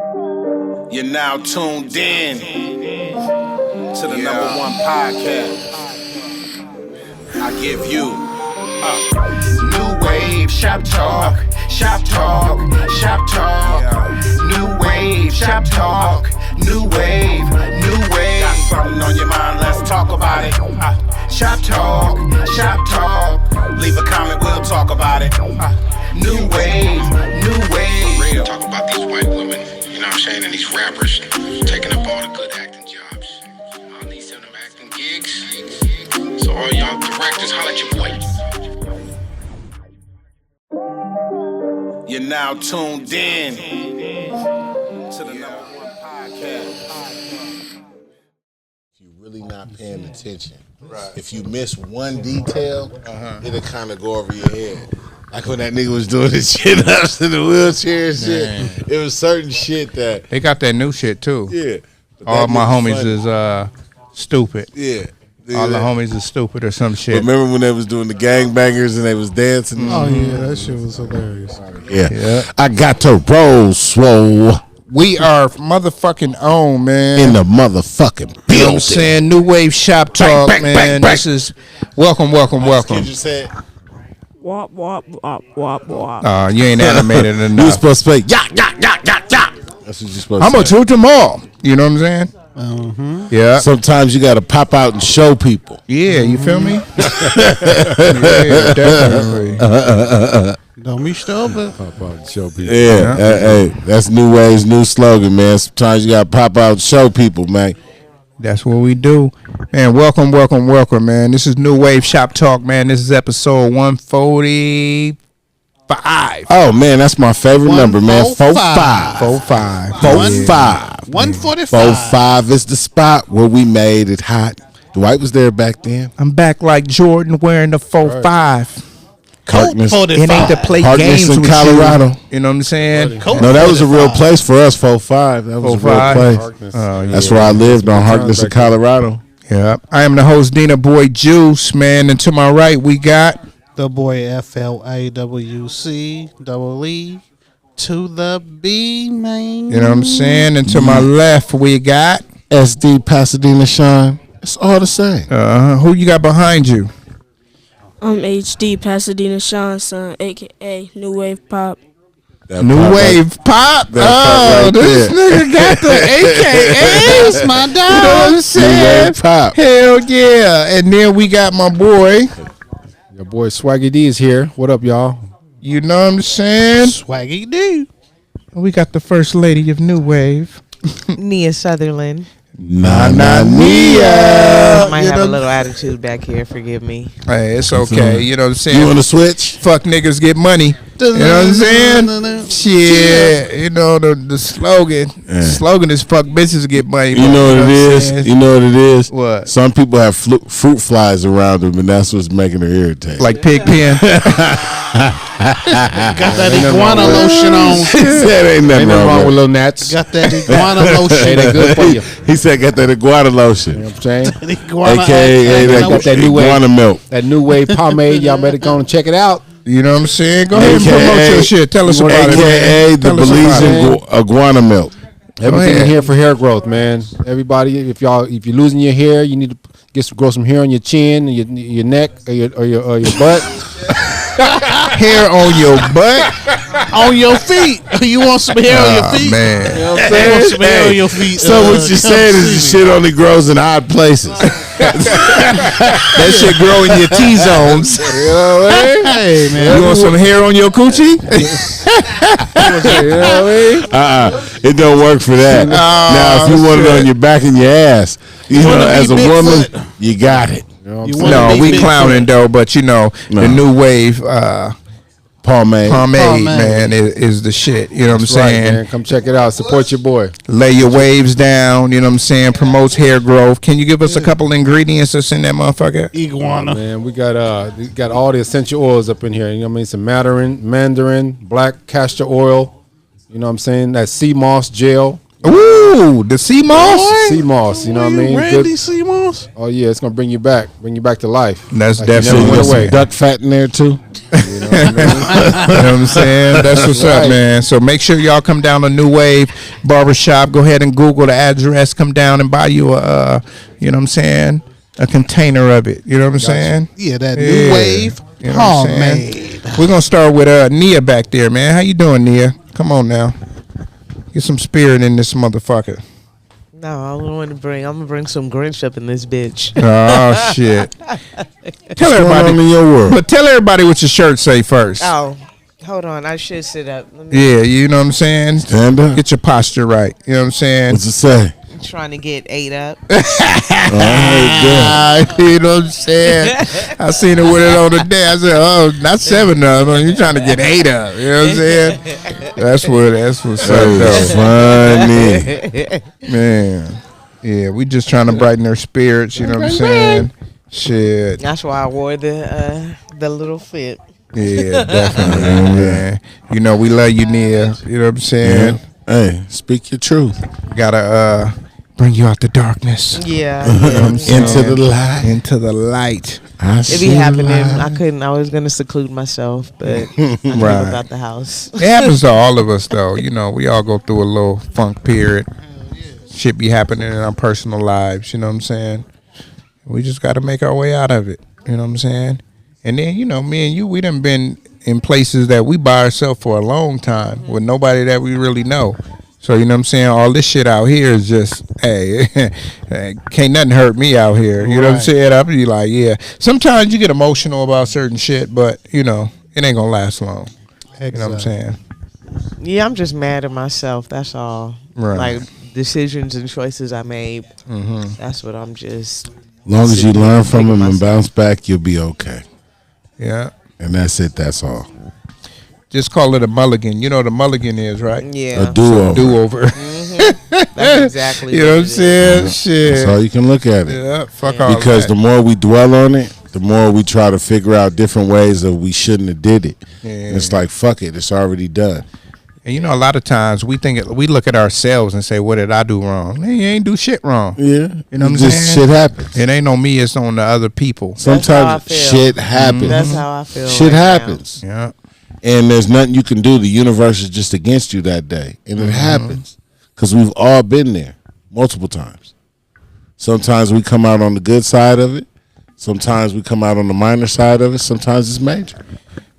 You're now tuned in to the #1 podcast. I give you New Wave Shop Talk, Shop Talk, Shop Talk. New Wave Shop Talk, New Wave, New Wave. Got something on your mind? Let's talk about it. Shop Talk, Shop Talk. Leave a comment, we'll talk about it. New Wave, New Wave. Real. Talk about these white women, you know what I'm saying, and these rappers taking up all the good acting jobs. All these them acting gigs. So all y'all directors, holla at your boy. You're now tuned in to the #1 podcast. If you're really not paying attention, if you miss one detail, it'll kind of go over your head. Like when that nigga was doing his shit ups in the wheelchair and shit. Man. It was certain shit that they got that new shit too. Yeah. All my homies funny. Is stupid. Yeah. All the homies is stupid or some shit. Remember when they was doing the gangbangers and they was dancing? Oh yeah, that shit was hilarious. Yeah. I got to roll swole. We are motherfucking on, man. In the motherfucking building. You know what I'm saying? New Wave Shop Talk, man. This is welcome. Did you say it? Wop, wop, wop, wop, wop. You ain't animated enough. You was supposed to say, yeah. That's what you're supposed to say. I'm going to toot them all. You know what I'm saying? Yeah. Sometimes you got to pop out and show people. Yeah, you feel me? Yeah, definitely. Don't be stupid. Pop out and show people. Yeah, hey, that's New Wave's new slogan, man. Sometimes you got to pop out and show people, man. That's what we do. Man, welcome, man. This is New Wave Shop Talk, man. This is episode 145. Oh, man, that's my favorite number, man. 45. 145. 45 is the spot where we made it hot. Dwight was there back then. I'm back like Jordan wearing the 45. Kirkness. It ain't to play Harkness games in with Colorado. You know what I'm saying? No, that was a real place for us, 45. That was a real place. That's where I lived on Harkness in Colorado. Yeah. I am the host, Dina Boy Juice, man. And to my right, we got the boy FLAWC to the B, man. You know what I'm saying? And to my left, we got SD Pasadena Shine. It's all the same. Who you got behind you? I'm HD Pasadena Sean son, aka New Wave Pop. New Wave Pop. Oh, this nigga got the AKAs, my dog. You know what I'm saying? New Wave Pop. Hell yeah. And then we got my boy. Your boy Swaggy D is here. What up, y'all? You know what I'm saying? Swaggy D. We got the first lady of New Wave. Nia Sutherland. Nia. Might have a little attitude back here. Forgive me. Hey, it's okay. You know what I'm saying? You want to switch? Fuck niggas get money. You know what I'm saying? Shit. You know the slogan. Slogan is fuck bitches get money. You know what it is? You know what it is? What? Some people have fruit flies around them, and that's what's making her irritate. Like pig pen. Got that iguana lotion on. He said ain't nothing wrong with little gnats. Got that iguana lotion. Hey, they good for you. He said got that iguana lotion. You know what I'm saying? AKA that new iguana milk. That New Wave pomade. Y'all better go and check it out. You know what I'm saying? Go ahead and promote your shit. Tell us about it. AKA the Belizean iguana milk. Everything in here for hair growth, man. Everybody, if you're losing your hair, you need to grow some hair on your chin, and your neck, or your butt. Hair on your butt, on your feet. You want some hair on your feet? Man, you know what I'm saying? You want some hair on your feet? So what you're saying is the shit only grows in odd places. That shit grow in your T-zones. You know what I mean? Hey man, you want some hair on your coochie? It don't work for that. Now, if you want it on your back and your ass, you know, as a woman, you got it. No, we clowning though, but the New Wave pomade, man, is the shit. You know what I'm saying? Man. Come check it out. Support your boy. Lay your waves down. You know what I'm saying? Promotes hair growth. Can you give us a couple ingredients that's in that motherfucker? Iguana. Man, we got all the essential oils up in here. You know what I mean? Some mandarin, black castor oil. You know what I'm saying? That sea moss gel. Ooh, the sea moss. Sea moss, you know what I mean? Randy Seamoss? Oh yeah, it's gonna bring you back to life. That's Like you definitely never went away. Duck fat in there too. You know what I mean? You know what I'm saying? That's what's up, man. So make sure y'all come down to New Wave Barbershop. Go ahead and Google the address. Come down and buy you a, you know what I'm saying, a container of it. You know what I'm saying? Yeah, that New Wave You know what I'm saying? pomade. We're gonna start with Nia back there, man. How you doing, Nia? Come on now. Get some spirit in this motherfucker. No, I want to bring. I'm gonna bring some Grinch up in this bitch. Oh shit! Tell What's everybody going on in your world? But tell everybody what your shirt say first. Oh, hold on. I should sit up. Let me, Yeah, you know what I'm saying. Stand up. Get your posture right. You know what I'm saying. What's it say? I'm trying to get 8 up. You know what I'm saying. I seen it with it on the day. I said, "Oh, not 7 of them. You trying to get 8 up?" You know what I'm saying. That's what's up, though. Funny. Man, yeah, we just trying to brighten their spirits. You know what I'm saying. Shit. That's why I wore the little fit. Yeah, definitely, man. You know, we love you, Nia. You know what I'm saying? Hey, speak your truth. Gotta bring you out the darkness. Yeah. Into the light. Into the light. It be happening. I was gonna seclude myself, but I came about the house. It happens to all of us, though. You know, we all go through a little funk period. Shit be happening in our personal lives. You know what I'm saying? We just got to make our way out of it. You know what I'm saying? And then, you know, me and you, we done been in places that we by ourselves for a long time with nobody that we really know. So, you know what I'm saying? All this shit out here is just, hey, can't nothing hurt me out here. You know what I'm saying? I'll be like, yeah. Sometimes you get emotional about certain shit, but, you know, it ain't going to last long. You know what I'm saying? Yeah, I'm just mad at myself. That's all. Right. Like decisions and choices I made. That's what I'm just. As long as you learn from them and bounce back, you'll be okay. Yeah. And that's it. That's all. Just call it a mulligan. You know what a mulligan is, right? Yeah. A do-over. Do-over. That's exactly. You know what I'm saying? Yeah. Shit. That's all you can look at it. Yeah. Fuck all Because that. the more we dwell on it, the more we try to figure out different ways that we shouldn't have did it. Yeah. And it's like, fuck it. It's already done. And you know, a lot of times we look at ourselves and say, "What did I do wrong?" Man, you ain't do shit wrong. Yeah. You know what I'm just saying? Shit happens. It ain't on me; it's on the other people. Sometimes shit happens. That's how I feel. Shit happens. Yeah. And there's nothing you can do. The universe is just against you that day. And it happens. Because we've all been there multiple times. Sometimes we come out on the good side of it. Sometimes we come out on the minor side of it. Sometimes it's major.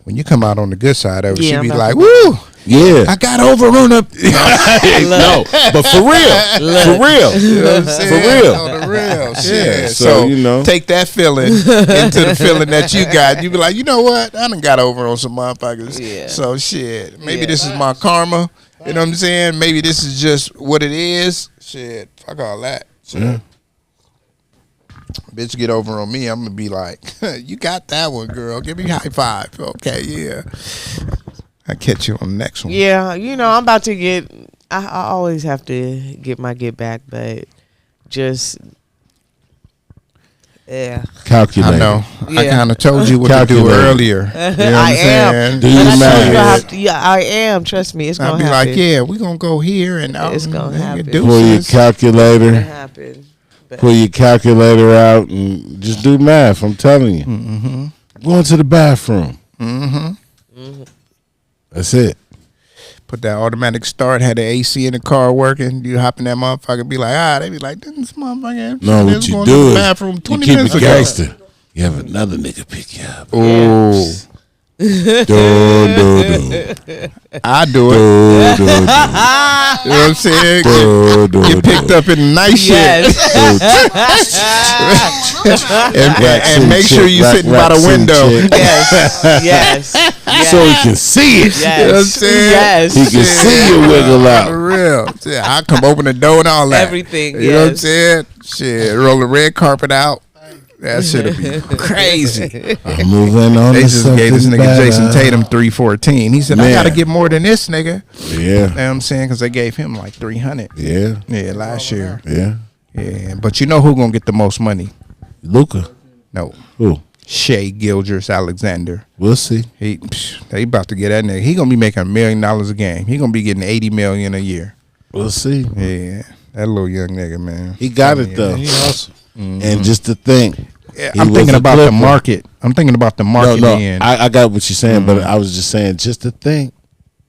When you come out on the good side of it, Yeah, you be I'm like, about "Woo! Yeah. I got over on the." No, but for real. For real. You know what I'm saying? For real. On the real shit. Yeah, So, so, you know. take that feeling into the feeling that you got. You be like, you know what? I done got over on some motherfuckers. Yeah. So shit. Maybe this is my karma. You know what I'm saying? Maybe this is just what it is. Shit. Fuck all that. So, bitch get over on me, I'm gonna be like, you got that one, girl. Give me a high five. Okay, yeah. I catch you on the next one. Yeah, you know, I'm about to get. I always have to get my get back, but just. Yeah. Calculate. I know. Yeah. I kind of told you what to do Calculate. earlier. You know what I'm saying? Do you But I matter? told you I have to- yeah, I am. Trust me, it's I'll gonna be happen. like, yeah, we gonna go here and It's gonna happen. Pull your It's gonna calculator. happen. But Pull your calculator out and just do math. I'm telling you. Go into the bathroom. That's it. put that automatic start, had the AC in the car working. You hop in that motherfucker, be like, they be like, this motherfucker. No, what you do is bathroom you 20 keep minutes it ago. gangster. You have another nigga pick you up. Oh, Do. I do it. Do. You know what I'm saying? Do. Get picked up in the nice yes. shit. And make sure you sitting by the window. yes. So he can see it. Yes. You know what I'm saying? Yes. He can see you wiggle out. For real. Yeah, I come open the door and all that. Everything, You know what I'm yes. saying? Shit, roll the red carpet out. That shit'll be crazy. I'm moving on. They to just gave this something nigga better. Jason Tatum 314. He said, I Man. gotta get more than this nigga. Yeah. You know what I'm saying? Because they gave him like 300. Yeah. Yeah, last year. Yeah. Yeah, but you know who gonna get the most money? Luca. No, Who? Shea Gilgeous-Alexander. We'll see. They about to get that nigga. He gonna be making $1 million a game. He gonna be getting $80 million a year. We'll see. Yeah, that little young nigga, man. He got it though. He awesome. And just to think, I'm thinking about the market. I'm thinking about the market. No, I got what you're saying, but I was just saying, just to think,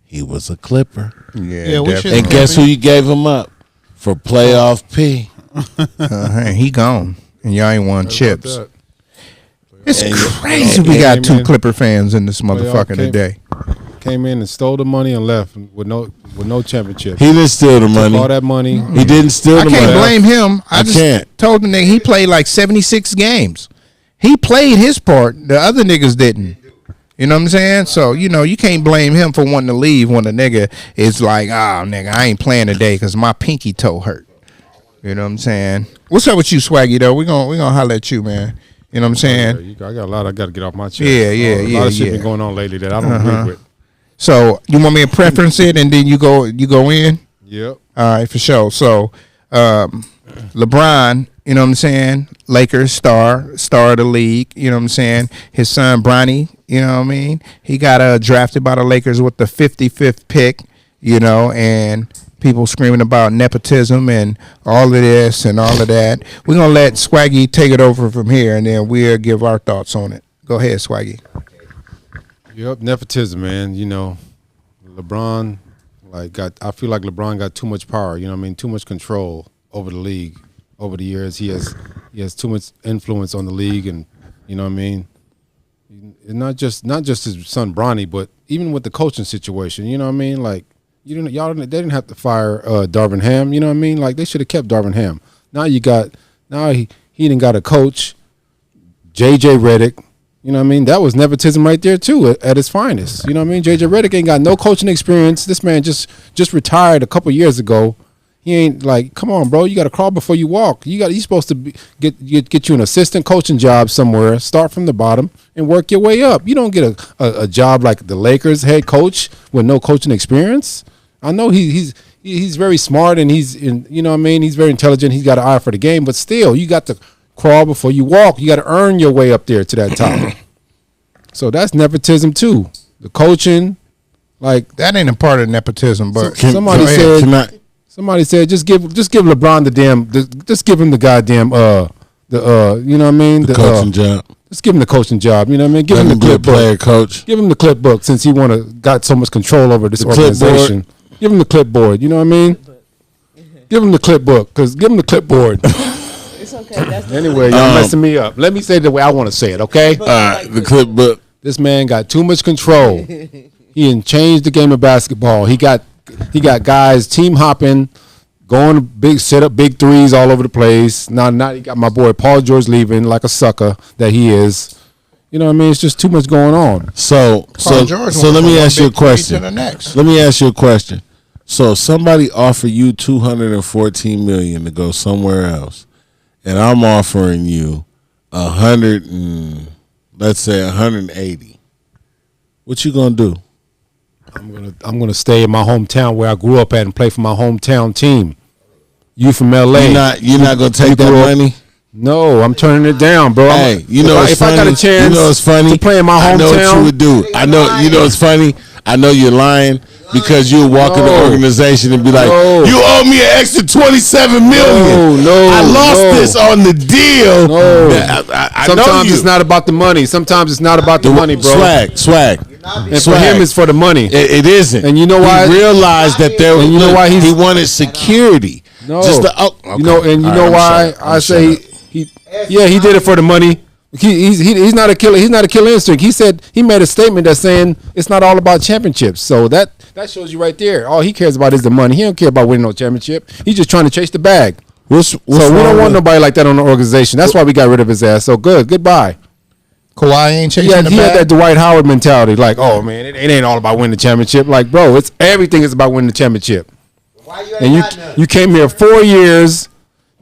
he was a Clipper. Yeah, and guess who you gave him up for playoff P? And he gone, and y'all ain't won chips. It's crazy we got two Clipper fans in this motherfucker today. Came in and stole the money and left with no championship. He didn't steal the money. All that money. He didn't steal the money. I can't blame him. I just can't. told the nigga he played like 76 games. He played his part. The other niggas didn't. You know what I'm saying? So, you can't blame him for wanting to leave when a nigga is like, nigga, I ain't playing today because my pinky toe hurt. You know what I'm saying? What's up with you, Swaggy, though? We gonna holler at you, man. You know what I'm saying? I got a lot I got to get off my chest. Yeah. A lot of shit been going on lately that I don't agree with. So, you want me to preference it and then you go in? Yep. All right, for sure. So, LeBron, you know what I'm saying? Lakers star of the league, you know what I'm saying? His son, Bronny, you know what I mean? He got drafted by the Lakers with the 55th pick, and people screaming about nepotism and all of this and all of that. We're going to let Swaggy take it over from here, and then we'll give our thoughts on it. Go ahead, Swaggy. Yep, nepotism, man. LeBron, I feel like LeBron got too much power, too much control over the league. Over the years, he has too much influence on the league, and not just his son Bronny, but even with the coaching situation, y'all they didn't have to fire Darvin Ham, they should have kept Darvin Ham. Now he didn't got a coach, JJ Redick, that was nepotism right there too at its finest. JJ Redick ain't got no coaching experience. This man just retired a couple years ago. He ain't come on, bro. You got to crawl before you walk. You're supposed to get you an assistant coaching job somewhere. Start from the bottom and work your way up. You don't get a job like the Lakers head coach with no coaching experience. I know he's very smart and he's very intelligent. He's got an eye for the game, but still, you got to crawl before you walk. You got to earn your way up there to that top. So that's nepotism too. The coaching, that ain't a part of nepotism. But Somebody said just give LeBron just give him the goddamn the coaching job. Just give him the coaching job. You know what I mean? Give him the clipboard, coach. Give him the clipboard since he got so much control over this organization. Give him the clipboard. You know what I mean? Give him the clipboard give him the clipboard. It's okay. Anyway, y'all messing me up. Let me say it the way I want to say it. Okay? All right, the clipboard. This man got too much control. He changed the game of basketball. He got guys team hopping, going set up big threes all over the place. Now he got my boy Paul George leaving like a sucker that he is. You know what I mean? It's just too much going on. So let me ask you a question. Let me ask you a question. So somebody offer you $214 million to go somewhere else, and I'm offering you let's say 180. What you gonna do? I'm gonna stay in my hometown where I grew up at and play for my hometown team. You from LA? You're not gonna take that money? No, I'm turning it down, bro. Hey, if I got a chance, it's funny to play in my hometown, I know what you would do. I know, it's funny. I know you're lying because you'll walk in the organization and be like, "You owe me an extra $27 million. I lost this on the deal." Sometimes it's not about the money. Sometimes it's not about the money, bro. Swag. And for him, it's for the money. It isn't. And you know why? He realized that there. And you know why he wanted security. No. Okay. You know why I say he did it for the money. He's not a killer. He's not a killer instinct. He said he made a statement that's saying it's not all about championships. So that shows you right there. All he cares about is the money. He don't care about winning no championship. He's just trying to chase the bag. So we don't want nobody like that on the organization. That's why we got rid of his ass. So goodbye. Kawhi ain't chasing the bag. He had that Dwight Howard mentality. Like, oh man, it ain't all about winning the championship. Like, bro, it's everything is about winning the championship. You came here 4 years,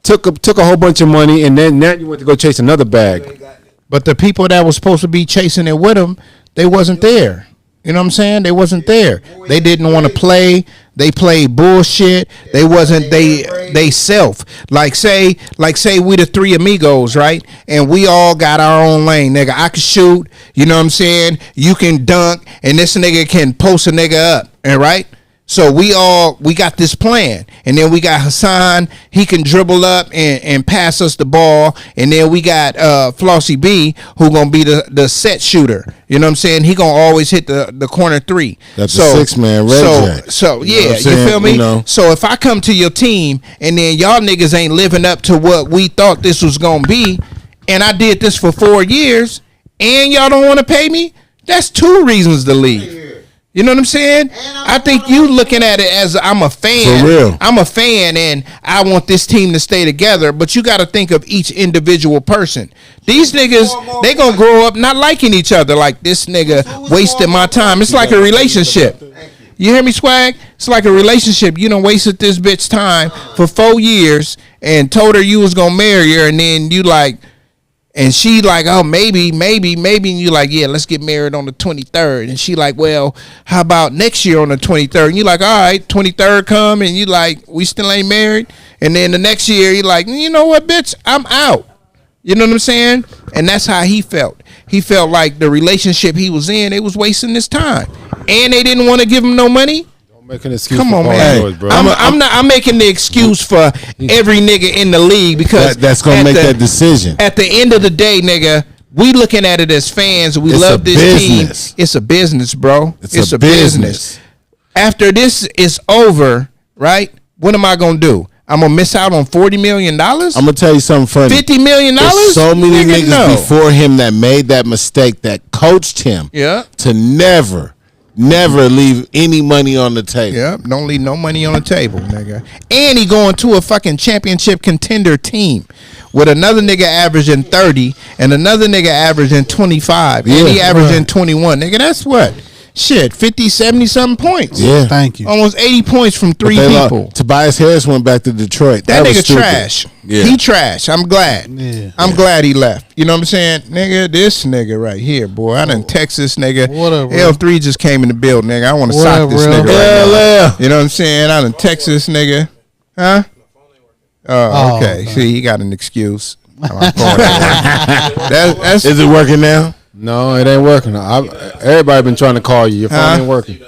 took a whole bunch of money, and then now you went to go chase another bag. But the people that was supposed to be chasing it with him, they wasn't there. You know what I'm saying? They wasn't there. They didn't want to play. They played bullshit. They wasn't they self. Like say we the three amigos, right? And we all got our own lane, nigga. I can shoot, you know what I'm saying? You can dunk, and this nigga can post a nigga up, and right? So we got this plan, and then we got Hassan. He can dribble up and pass us the ball, and then we got Flossie B, who gonna be the set shooter. You know what I'm saying? He gonna always hit the corner three. That's a 6-man Ray J. So You know yeah, what I'm saying? you feel me? You know. So if I come to your team and then y'all niggas ain't living up to what we thought this was gonna be, and I did this for 4 years, and y'all don't want to pay me, that's 2 reasons to leave. You know what I'm saying? I think you looking at it as I'm a fan. For real. I'm a fan and I want this team to stay together, but you got to think of each individual person. These niggas, they going to grow up not liking each other, like this nigga wasted my time. It's like a relationship. You hear me, Swag? It's like a relationship. You done wasted this bitch time for 4 years and told her you was going to marry her, and then you like, and she like, oh, maybe, and you like, yeah, let's get married on the 23rd. And she like, well, how about next year on the 23rd? And you like, all right, 23rd come, and you like, we still ain't married. And then the next year, you like, you know what, bitch, I'm out. You know what I'm saying? And that's how he felt. He felt like the relationship he was in, it was wasting his time. And they didn't want to give him no money. Make an excuse. Come on, man. George, bro. I'm making the excuse for every nigga in the league because That's gonna make that decision. At the end of the day, nigga, we looking at it as fans. We It's love a this business. team. It's a business, bro. It's a business. After this is over, right? What am I gonna do? I'm gonna miss out on $40 million. I'm gonna tell you something funny. $50 million. There's so many niggas no. before him that made that mistake that coached him to never leave any money on the table. Yeah, don't leave no money on the table, nigga. And he going to a fucking championship contender team with another nigga averaging 30 and another nigga averaging 25 and he averaging 21. Nigga, that's what? Shit, 50, 70 something points. Yeah. Thank you. Almost 80 points from 3 people. Tobias Harris went back to Detroit. That was nigga stupid. trash. Yeah. He trash. I'm glad. Yeah. I'm glad he left. You know what I'm saying? Nigga, this nigga right here, boy. I done text this nigga. What up, bro? L3 just came in the building, nigga. I want to What sock up, this bro? nigga right now. Yeah. You know what I'm saying? I done text this nigga. Huh? Oh, okay. See, he got an excuse. My phone ain't working. That's Is it working now? No, it ain't working. Everybody been trying to call you. Your phone ain't working.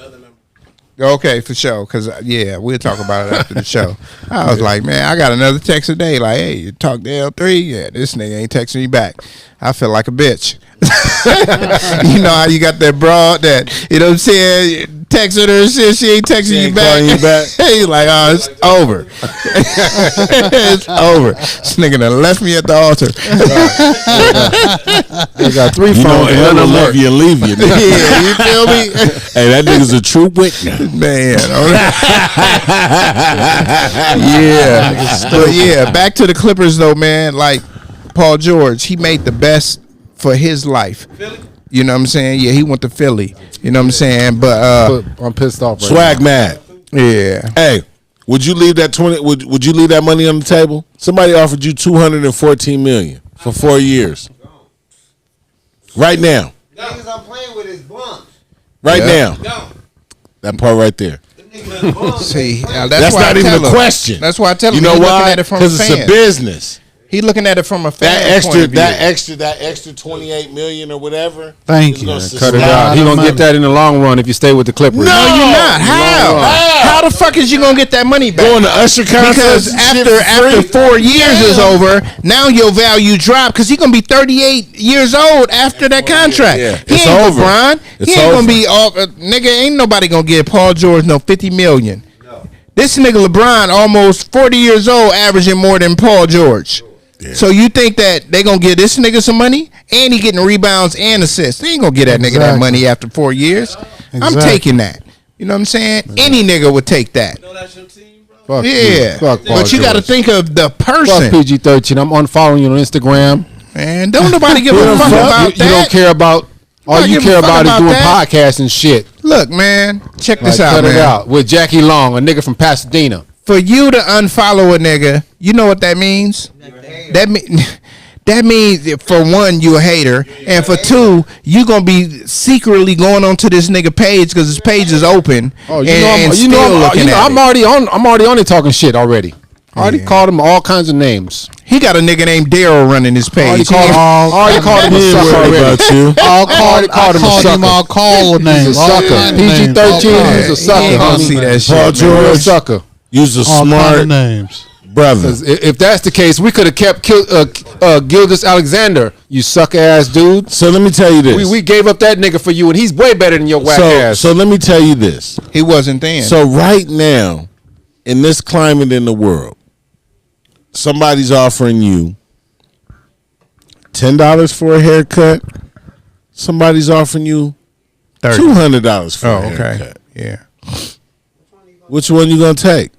okay, for sure. Because, yeah, we'll talk about it after the show. I was like, man, I got another text a day. Like, hey, you talk to L3? Yeah, this nigga ain't texting me back. I feel like a bitch. You know how you got that broad that, you know what I'm saying, texting her and shit, she ain't texting you back. He's like, oh, it's over. It's over. This nigga done left me at the altar. They got 3 You know, phones and none Ella of them love work. you and leave you. nigga. Yeah, you feel me? Hey, that nigga's a true witness. Man. Yeah. But yeah, back to the Clippers though, man. Like Paul George, he made the best for his life. You know what I'm saying? Yeah, he went to Philly. You know what I'm saying? But I'm pissed off right Swag mad. yeah. Hey, would you leave that 20? Would you leave that money on the table? Somebody offered you $214 million for 4 years. Right now. Niggas I'm playing with is bums. Right Yeah. now. That part right there. See, That's why not I even tell a him. question. That's why I tell him. You know he why? Looking at it from a Because it's fan. a business. He looking at it from a fan. That extra $28 million or whatever. Thank is you. gonna Cut it sustain- out. He gonna get that in the long run if you stay with the Clippers. No, you're not. How the fuck is you gonna get that money back? Going to Usher Because concerts and shit after for free? 4 years is over, now your value drop because he gonna be 38 years old after that contract. Yeah. He It's ain't over. LeBron. It's He ain't over. gonna be all nigga. Ain't nobody gonna give Paul George no 50 million. This nigga LeBron almost 40 years old, averaging more than Paul George. So you think that they gonna give this nigga some money and he getting rebounds and assists? They ain't gonna give that nigga that money after 4 years. I'm taking that. You know what I'm saying? Any nigga would take that. Fuck Yeah, you. Fuck Paul but you got to George. think of the Fuck person. PG-13. I'm unfollowing you on Instagram. Man, don't nobody give a fuck about You that. don't care about. All Don't you give a care fuck about is about doing that. podcasts and shit. Look, man, check Like, this out, cut man. it out with Jackie Long, a nigga from Pasadena. For you to unfollow a nigga, you know what that means? That means for one, you a hater, and for two, you gonna be secretly going onto this nigga page because his page is open. Oh, I'm I'm already on it talking shit already. I already called him all kinds of names. He got a nigga named Daryl running his page. Already called him a sucker already. I'll call names. He's a sucker. PG-13. He's a sucker. He ain't gonna see that shit. Paul George, a sucker. You's a All kind smart of names. brother. If that's the case, we could have kept Gildas Alexander, you sucker ass dude. So let me tell you this. We gave up that nigga for you, and he's way better than your whack ass. So let me tell you this. He wasn't then. So right now, in this climate in the world, somebody's offering you $10 for a haircut. Somebody's offering you $200 for a haircut. Yeah. Which one you gonna take?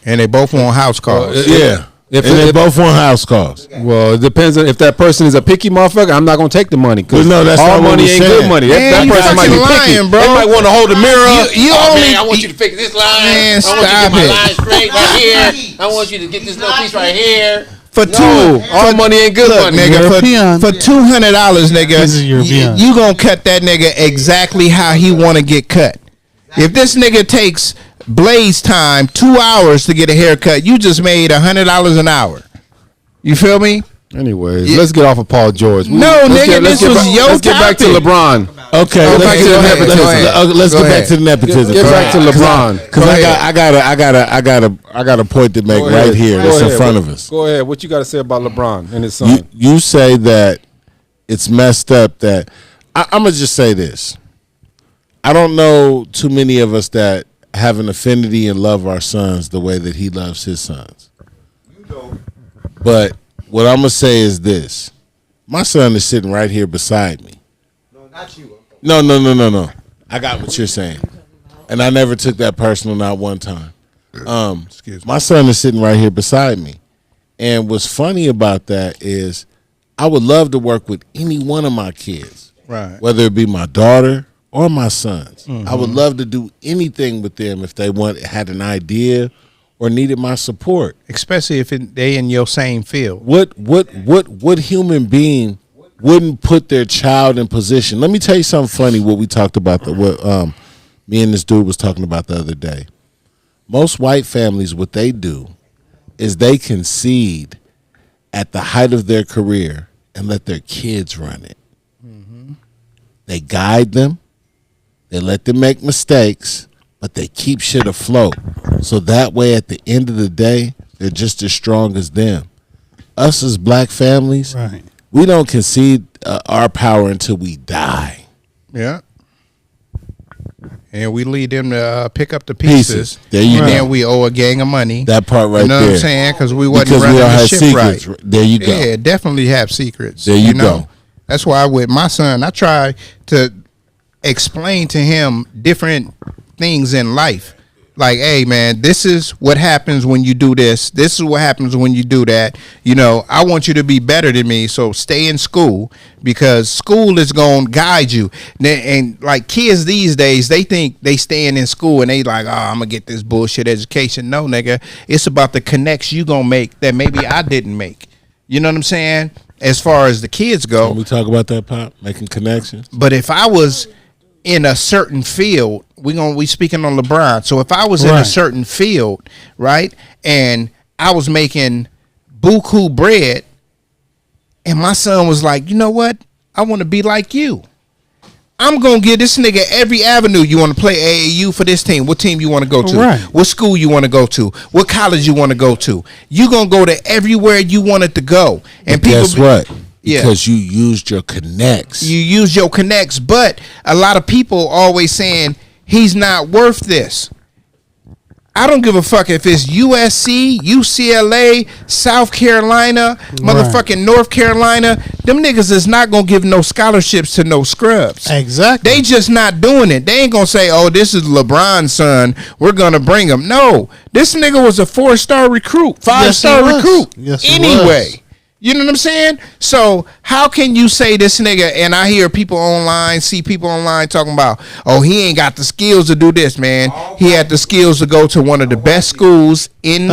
And they both want house calls. Yeah. And they both want house calls. Well, it depends on if that person is a picky motherfucker. I'm not gonna take the money because no, that's all not what money we're ain't saying. good money. Man, That person might be picky, lying, bro. They might want to hold the mirror. You Oh, only. man, I want you to fix this line. Man, I want you to stop get my it. line straight right here. I want you to get this little piece right here. For all money ain't good money, nigga. European. For $200, nigga, This is European. you gonna cut that nigga exactly how he want to get cut. If this nigga takes Blaze time 2 hours to get a haircut, you just made $100 an hour. You feel me? Anyways, let's get off of Paul George. No, nigga, this was your Let's get back to topic. LeBron. Okay, Okay, let's go ahead, get go ahead. let's Go get back ahead. to the nepotism. Get back to LeBron. Because I got a point to make Go right ahead. here. Go That's in ahead. front of us. Go ahead. What you got to say about LeBron and his son? You say that it's messed up that I'm gonna just say this. I don't know too many of us that have an affinity and love our sons the way that he loves his sons. But what I'm gonna say is this: my son is sitting right here beside me. No, not you. No. I got what you're saying, and I never took that personal, not one time. My son is sitting right here beside me, and what's funny about that is, I would love to work with any one of my kids, Right. whether it be my daughter or my sons. I would love to do anything with them if they had an idea or needed my support. Especially if they in your same field. What human being wouldn't put their child in position? Let me tell you something funny. What we talked about, me and this dude was talking about the other day. Most white families, what they do is they concede at the height of their career and let their kids run it. They guide them. They let them make mistakes, but they keep shit afloat. So that way, at the end of the day, they're just as strong as them. Us as black families, Right. we don't concede our power until we die. Yeah. And we lead them to pick up the pieces. There you and go. then we owe a gang of money. That part right You know there. what I'm saying? Because we wasn't Because we running all the had ship secrets. right. There you go. Yeah, definitely have secrets. There you know? go. That's why with my son, I try to explain to him different things in life. Like, hey, man, this is what happens when you do this. This is what happens when you do that. You know, I want you to be better than me, so stay in school because school is going to guide you. And like kids these days, they think they staying in school and they like, oh, I'm going to get this bullshit education. No, nigga, it's about the connects you going to make that maybe I didn't make. You know what I'm saying? As far as the kids go. Can we talk about that, Pop? Making connections? But if I was in a certain field, we speaking on LeBron. So if I was in a certain field, right, and I was making buku bread, and my son was like, you know what, I want to be like you. I'm gonna give this nigga every avenue. You want to play AAU for this team? What team you want to go to? Right. What school you want to go to? What college you want to go to? You gonna go to everywhere you wanted to go. And But guess what? Yeah. Because you used your connects. You use your connects, but a lot of people always saying he's not worth this. I don't give a fuck if it's USC, UCLA, South Carolina, motherfucking North Carolina. Them niggas is not gonna give no scholarships to no scrubs. Exactly. They just not doing it. They ain't gonna say, oh, this is LeBron's son, we're gonna bring him. No, this nigga was a 4-star recruit, 5-star recruit. Yes, he anyway. was. You know what I'm saying? So how can you say this nigga, and I hear people online, see people online talking about, oh, he ain't got the skills to do this, man. He had the skills to go to one of the best schools in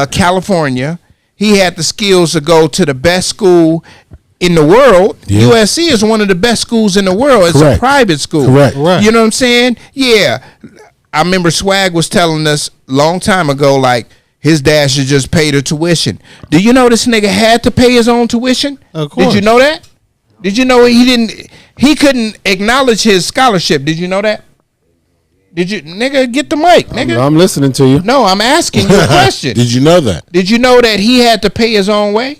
California. He had the skills to go to the best school in the world. Yeah. USC is one of the best schools in the world. It's Correct. a private school. Correct. Right. You know what I'm saying? Yeah. I remember Swag was telling us a long time ago, like, His dad should just pay the tuition. Do you know this nigga had to pay his own tuition? Of course. Did you know that? Did you know he couldn't acknowledge his scholarship? Did you know that? Did you, nigga, get the mic, nigga? I'm listening to you. No, I'm asking you a question. Did you know that? Did you know that he had to pay his own way?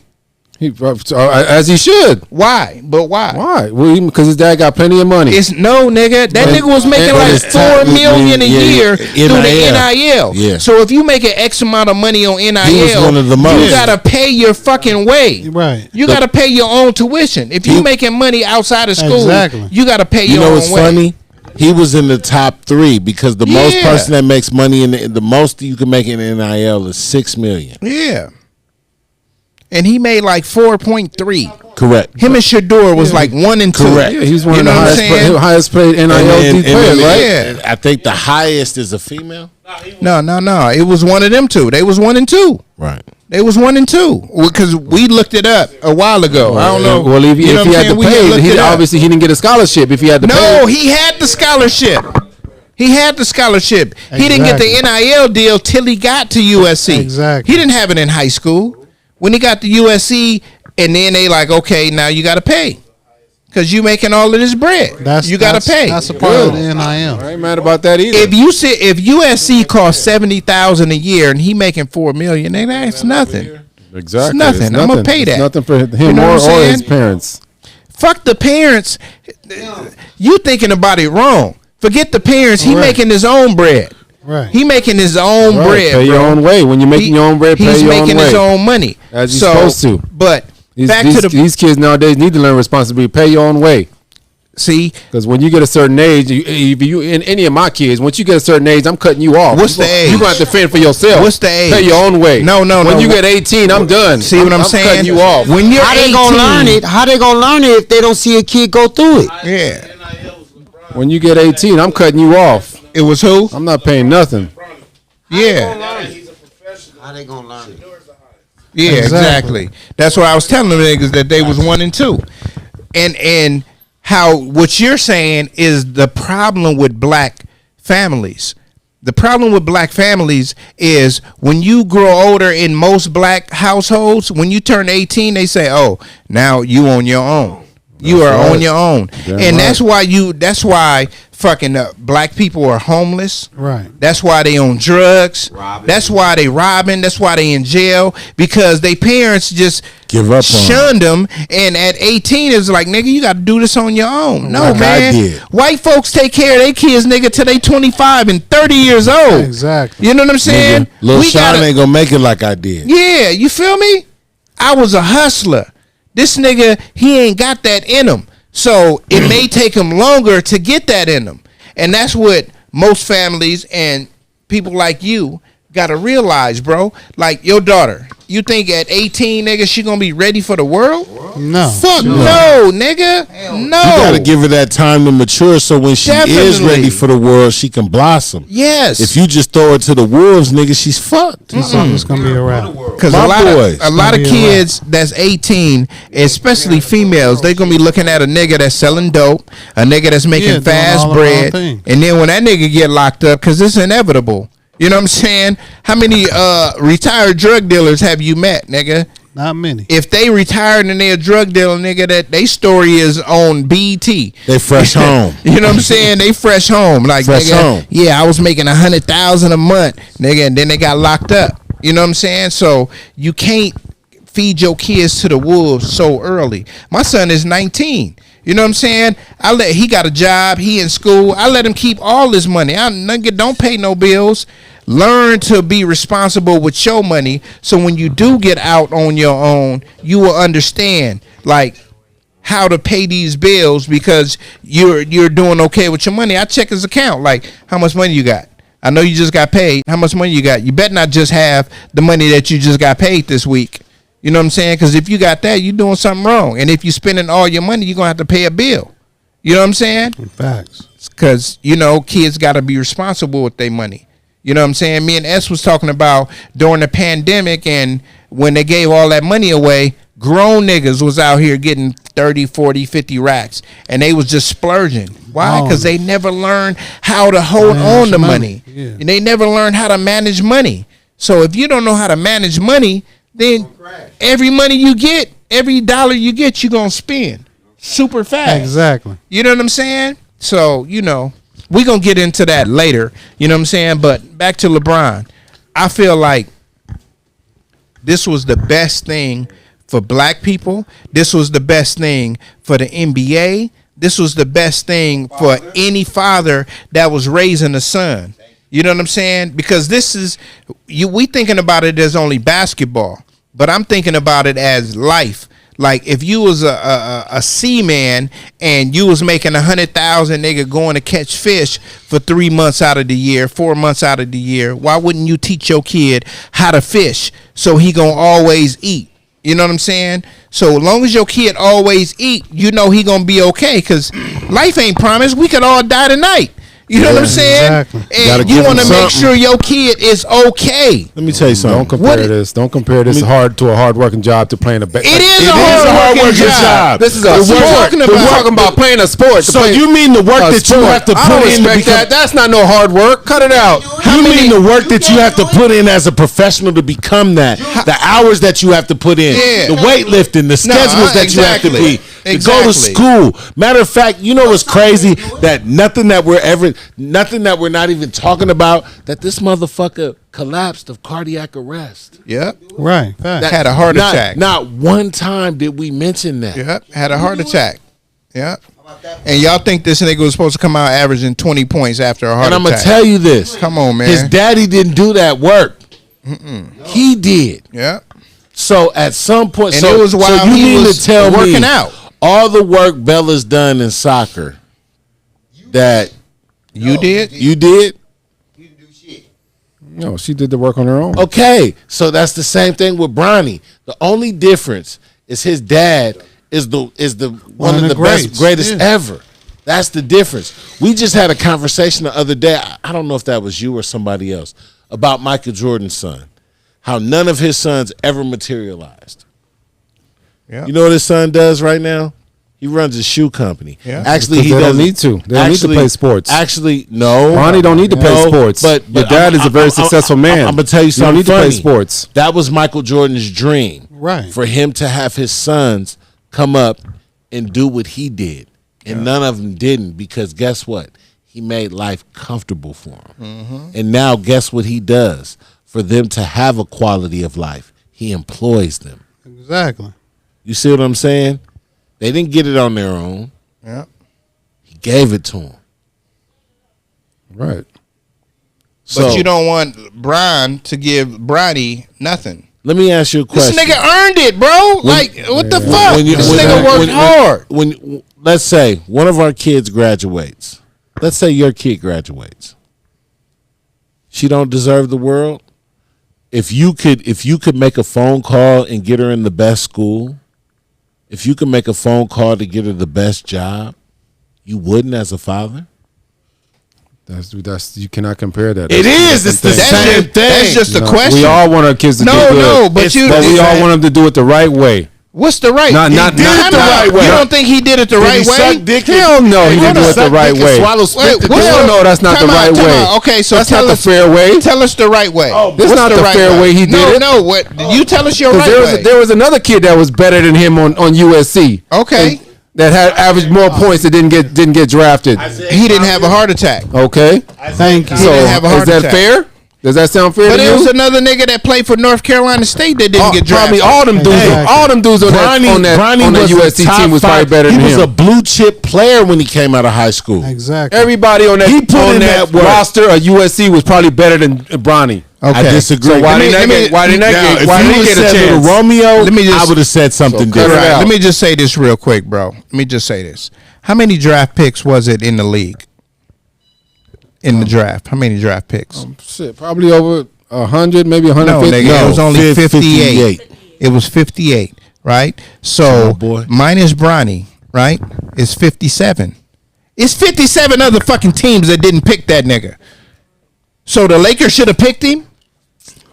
As he should. Why? But why? Why? Well, because his dad got plenty of money. It's no, nigga. That nigga was making like $4 million a year through the NIL. Yeah. So if you make an X amount of money on NIL, He was one of the most. you gotta pay your fucking way. Right. You gotta pay your own tuition. If you making money outside of school, you gotta pay your own way. You know what's funny? He was in the top 3 because the most person that makes money in the most you can make in NIL is $6 million. Yeah. And he made like 4.3. Correct. Him and Shador was like 1 and 2. Correct. Yeah, he was one of the highest paid NIL players, right? Yeah. I think the highest is a female. No. It was one of them two. They was 1 and 2. Right. They was 1 and 2 because we looked it up a while ago. I don't know. Well, if he had to pay, he didn't get a scholarship. If he had to pay, no, he had the scholarship. He had the scholarship. Exactly. He didn't get the NIL deal till he got to USC. Exactly. He didn't have it in high school. When he got to USC, and then they like, okay, now you got to pay because you making all of this bread. You got to pay. That's a part of the NIL. I ain't mad about that either. If USC costs $70,000 a year and he making $4 million, that's nothing. Exactly, it's nothing. I'm gonna pay that. It's nothing for him or his parents. Fuck the parents. You thinking about it wrong. Forget the parents. He making his own bread. Right. He making his own bread. Pay your own way. When you're making your own bread, pay your own way. He's making his own money. As he's supposed to. But these kids nowadays need to learn responsibility. Pay your own way. See? Because when you get a certain age, you in any of my kids, once you get a certain age, I'm cutting you off. What's the age? You're going to have to fend for yourself. What's the age? Pay your own way. No. When you get 18, I'm done. See what I'm saying? Cutting you off. When you're How they gonna learn it? How they gonna learn it if they don't see a kid go through it? Yeah. When you get 18, I'm cutting you off. It was who? I'm not paying nothing. Yeah. How they gonna learn it? Yeah, exactly. That's why I was telling them niggas that they was 1 and 2. And how what you're saying is the problem with black families. The problem with black families is when you grow older in most black households, when you turn 18, they say, "Oh, now you on your own. You are on your own." And that's why fucking black people are homeless. Right. That's why they on drugs. That's why they robbing. That's why they in jail, because they parents just give up, shunned them. And at 18, it's like, nigga, you got to do this on your own. No, man. White folks take care of their kids, nigga, till they 25 and 30 years old. Exactly. You know what I'm saying? Lil Sean ain't gonna make it like I did. Yeah, you feel me? I was a hustler. This nigga, he ain't got that in him. So it may take him longer to get that in him. And that's what most families and people like you got to realize, bro. Like your daughter, you think at 18, nigga, she going to be ready for the world? No. Fuck no, nigga. No. You got to give her that time to mature so when she is ready for the world, she can blossom. Yes. If you just throw her to the wolves, nigga, she's fucked. It's going to be a wrap. Because a lot of kids that's 18, especially females, they're going to be looking at a nigga that's selling dope, a nigga that's making fast bread, and then when that nigga get locked up, because it's inevitable. You know what I'm saying? How many retired drug dealers have you met, nigga? Not many. If they retired and they a drug dealer, nigga, that they story is on BET. They fresh home. You know what I'm saying? They fresh home. Like, fresh nigga, home. Yeah, I was making $100,000 a month, nigga, and then they got locked up. You know what I'm saying? So you can't feed your kids to the wolves so early. My son is 19. You know what I'm saying? He got a job. He in school. I let him keep all his money. Nigga, don't pay no bills. Learn to be responsible with your money, so when you do get out on your own, you will understand like how to pay these bills because you're doing okay with your money. I check his account, like how much money you got. I know you just got paid. How much money you got? You better not just have the money that you just got paid this week. You know what I'm saying? Because if you got that, you're doing something wrong. And if you're spending all your money, you're gonna have to pay a bill. You know what I'm saying? Facts. Because kids got to be responsible with their money. You know what I'm saying? Me and S was talking about during the pandemic, and when they gave all that money away, grown niggas was out here getting 30, 40, 50 racks, and they was just splurging. Why? Because they never learned how to hold on to money. Yeah. And they never learned how to manage money. So if you don't know how to manage money, then every money you get, every dollar you get, you're going to spend super fast. Exactly. You know what I'm saying? So, we're going to get into that later. You know what I'm saying? But back to LeBron. I feel like this was the best thing for black people. This was the best thing for the NBA. This was the best thing for any father that was raising a son. You know what I'm saying? Because this is, we thinking about it as only basketball, but I'm thinking about it as life. Like if you was a seaman and you was making 100,000, nigga, going to catch fish for 3 months out of the year, 4 months out of the year, why wouldn't you teach your kid how to fish so he gonna always eat? You know what I'm saying? So as long as your kid always eat, he gonna be okay. Because life ain't promised. We could all die tonight. You know what I'm saying? Exactly. And you want to make sure your kid is okay. Let me tell you something. Don't compare this to a hard working job to playing a It is a hard working job. This is a sport. We're talking about playing a sport. So you mean the work that you have to put in? That's not no hard work. Cut it out. You mean the work that you have to put in as a professional to become that? The hours that you have to put in, the weightlifting, the schedules that you have to be. To go to school. Matter of fact, you know what's crazy? That nothing that we're not even talking about, that this motherfucker collapsed of cardiac arrest. Yep. Right. Had a heart attack. Not one time did we mention that. Yep. Had a heart attack. Yep. And y'all think this nigga was supposed to come out averaging 20 points after a heart attack. And I'm going to tell you this. Come on, man. His daddy didn't do that work. He did. Yep. So at some point, and it was while you he mean was to tell working me out. All the work Bella's done in soccer that you did? You did? No, she did the work on her own. Okay, so that's the same thing with Bronny. The only difference is his dad is one of the greatest ever. That's the difference. We just had a conversation the other day. I don't know if that was you or somebody else about Michael Jordan's son. How none of his sons ever materialized. Yeah. You know what his son does right now? He runs a shoe company. Yeah. Actually, he doesn't need to. They don't need to play sports. Actually, no. Ronnie don't need to play sports. But your dad is a very successful man. I'm gonna tell you something. You don't need to play sports. That was Michael Jordan's dream, right? For him to have his sons come up and do what he did, and none of them didn't, because guess what? He made life comfortable for them. Mm-hmm. And now, guess what he does for them to have a quality of life? He employs them. Exactly. You see what I'm saying? They didn't get it on their own. Yeah. He gave it to them. Right. But you don't want Brian to give Bronny nothing. Let me ask you a question. This nigga earned it, bro. What the fuck? This nigga worked hard. When let's say one of our kids graduates. Let's say your kid graduates. She don't deserve the world. If you could make a phone call and get her in the best school, if you could make a phone call to get her the best job, you wouldn't as a father? That's you cannot compare that. It is. It's the same thing. That's just a question. We all want our kids to do good. No, but we all want them to do it the right way. What's the right? Not the right way. You don't think he did it the right way? Hell no, he didn't do it the right way. Hell no, that's not the right way. Okay, so that's not the fair way. Tell us the right way. That's not the fair way he did it. No, what? You tell us your right way. There was another kid that was better than him on USC. Okay. That had averaged more points that didn't get drafted. He didn't have a heart attack. Okay. Thank you. So is that fair? Does that sound fair to you? But it was another nigga that played for North Carolina State that didn't get drafted. Probably all them dudes on that USC team was probably better than him. He was a blue chip player when he came out of high school. Exactly. Everybody on that roster of USC was probably better than Bronny. Okay. I disagree. So why didn't he get a chance? Romeo, I would have said something different. Let me just say this real quick, bro. Let me just say this. How many draft picks was it in the league? In the draft, how many draft picks? Probably over 100, maybe 150. No, nigga, it was only 58. It was 58, right? So minus Bronny, right, is 57. It's 57 other fucking teams that didn't pick that nigga. So the Lakers should have picked him.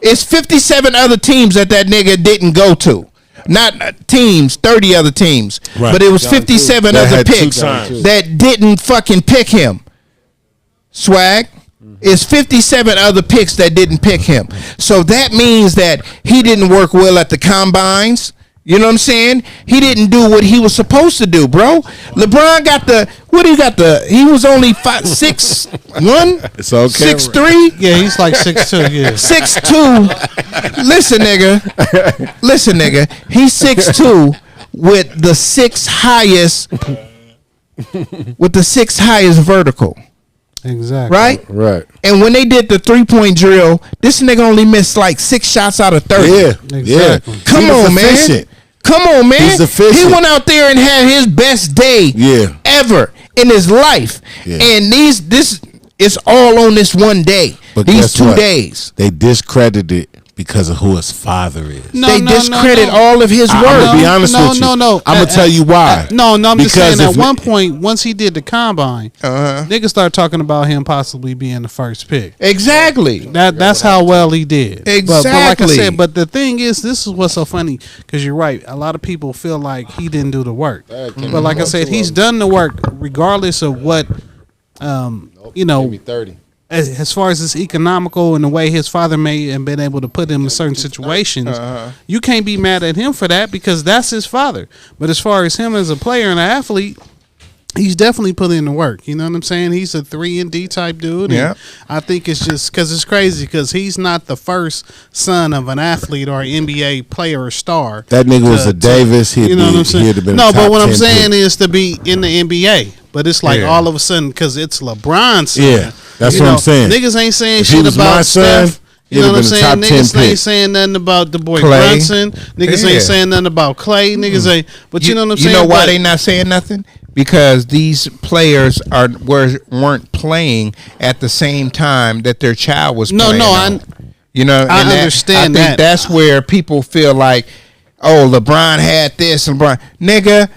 It's 57 other teams that nigga didn't go to. Not teams, 30 other teams. Right. But it was 57 other picks that didn't fucking pick him. Swag. It's 57 other picks that didn't pick him. So that means that he didn't work well at the combines. You know what I'm saying? He didn't do what he was supposed to do, bro. LeBron got he was only 6'1". It's okay. 6'3". Yeah, he's like 6'2". Yeah, 6'2". Listen, nigga. He's 6'2" with the sixth highest vertical. exactly. Right? Right. And when they did the 3-point drill, this nigga only missed like 6 shots out of 30. Yeah, Exactly. yeah. Come He was on, man. efficient. Come on, man. He's efficient. He went out there and had his best day ever in his life. Yeah. And this is all on this one day. But These guess 2 what? days. They discredited because of who his father is. They discredit all of his work. I'm gonna be honest with you. No. I'm gonna tell you why. I'm just saying Because at one point, once he did the combine, niggas started talking about him possibly being the first pick. Exactly. That's how well he did. But like I Exactly. said, but the thing is, this is what's so funny, because you're right. A lot of people feel like he didn't do the work. But like I said, he's done the work regardless of what, Maybe 30. as far as it's economical and the way his father may have been able to put him in certain situations. You can't be mad at him for that because that's his father. But as far as him as a player and an athlete, he's definitely put in the work. You know what I'm saying? He's a 3-and-D type dude. Yeah. And I think it's just because it's crazy because he's not the first son of an athlete or an NBA player or star. That nigga was a Davis. He'd You know what I'm saying? have been No, a top but what I'm 10 saying pick. is to be in the NBA. But it's like all of a sudden because it's LeBron's son. Yeah, that's You what know, I'm saying. Niggas ain't saying If he shit was my about son, Steph. he'd You know have what I'm been a saying? top 10 Niggas ain't pick. saying nothing about the boy Clay. Brunson. Niggas Yeah. ain't saying nothing about Clay. Niggas ain't. But you know what I'm saying? You know why But- they not saying nothing? Because these players weren't playing at the same time that their child was playing. I understand I that. think that's where people feel like, oh, LeBron had this, LeBron. Nigga,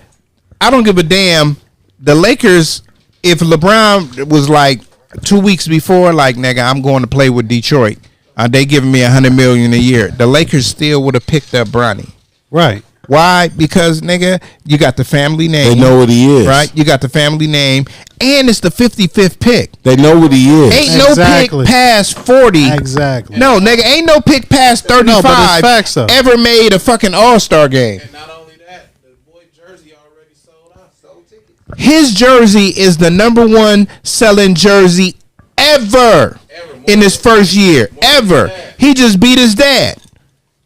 I don't give a damn. The Lakers, if LeBron was like 2 weeks before, like, nigga, I'm going to play with Detroit. They giving me $100 million a year. The Lakers still would have picked up Bronny. Right. Why? Because, nigga, you got the family name. They know what he is. Right? You got the family name. And it's the 55th pick. They know what he is. Ain't no pick past 40. Exactly. No, nigga, ain't no pick past 35 No, but it's facts, though. ever made a fucking all-star game. And not only that, the boy jersey already sold tickets. His jersey is the #1 selling jersey ever in his first year. Ever. He just beat his dad.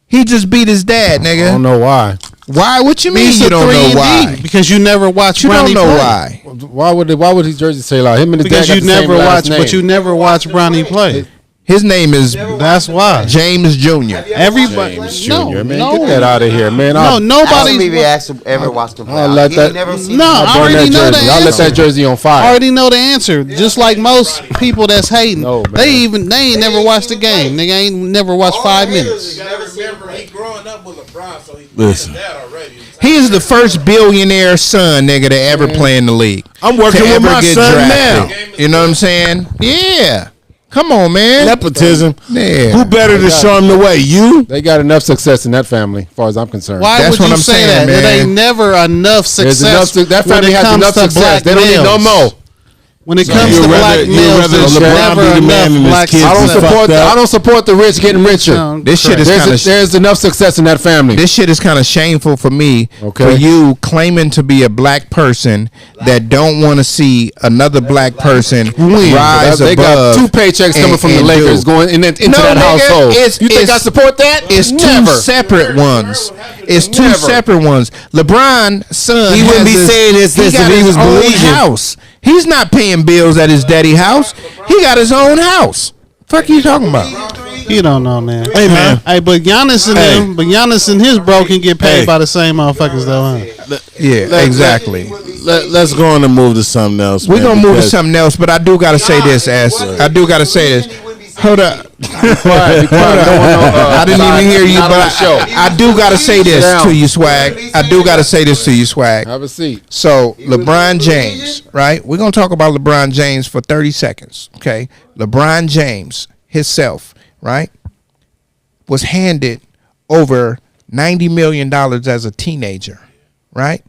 Nigga. I don't know why. Why? What you mean He's you a don't know 3-and-D why? because you never watched You Bronny don't know play. why. Why would his jersey say like him and his Because dad you got the same never last watched, name? but you never watched Bronny play. His name is That's why. James Jr. Everybody, James Jr. no, Man, no, get that out of here, man. no, I don't nobody's. believe he actually ever watched him play. I'll let He that- never seen No, him. I Burn already that know jersey. the I'll let answer. that jersey on I fire. already know the answer. Just like most people that's hating, No, man. they ain't never watched the game. Nigga ain't never watched 5 minutes. You gotta remember, he growing up with LeBron, so he's Listen. that already. He is the first billionaire son, nigga, to ever play in the league. I'm working To with ever my get son drafted. now. You know what I'm saying? Yeah. Come on, man. Nepotism. Yeah. Who better to show him the way? You? They got enough success in that family, as far as I'm concerned. Why That's would what you I'm say saying, that? It man. ain't never enough There's success. enough. That when family it has comes enough to success. black They don't need no males. more. When it So comes you'd to rather- black you'd males, rather there's LeBron never be the man enough and his black kids I don't is success. support. fucked up. I don't support the rich getting richer. This shit is kind of There's enough success in that family. this shit is kind of shameful for me. Okay. For you claiming to be a black person that don't want to see another black person rise They above. got 2 paychecks coming and- from the and Lakers do. going into No, that nigga, household. it's- You think it's- I support that? It's Never. two separate ones. It's two Never. separate ones. LeBron's son. He wouldn't has be his- saying this he if got he his was own believing. house. He's not paying bills at his daddy house. He got his own house. Fuck you talking about? You don't know, man. Hey, man. Hey, but Giannis and Hey. them, but Giannis and his bro can get paid Hey. by the same motherfuckers though, huh? Yeah, exactly. Let's go on and move to something else. We're man, gonna move to because- something else, but I do gotta say this, ass. I do gotta say this. Hold up. Quiet, be quiet. No one know, I didn't even hear you, not on but the show. I do gotta say this Down. to you, Swag. I do gotta say this to you, Swag. Have a seat. So LeBron James, right? We're gonna talk about LeBron James for 30 seconds. Okay. LeBron James himself, right, was handed over $90 million as a teenager, right?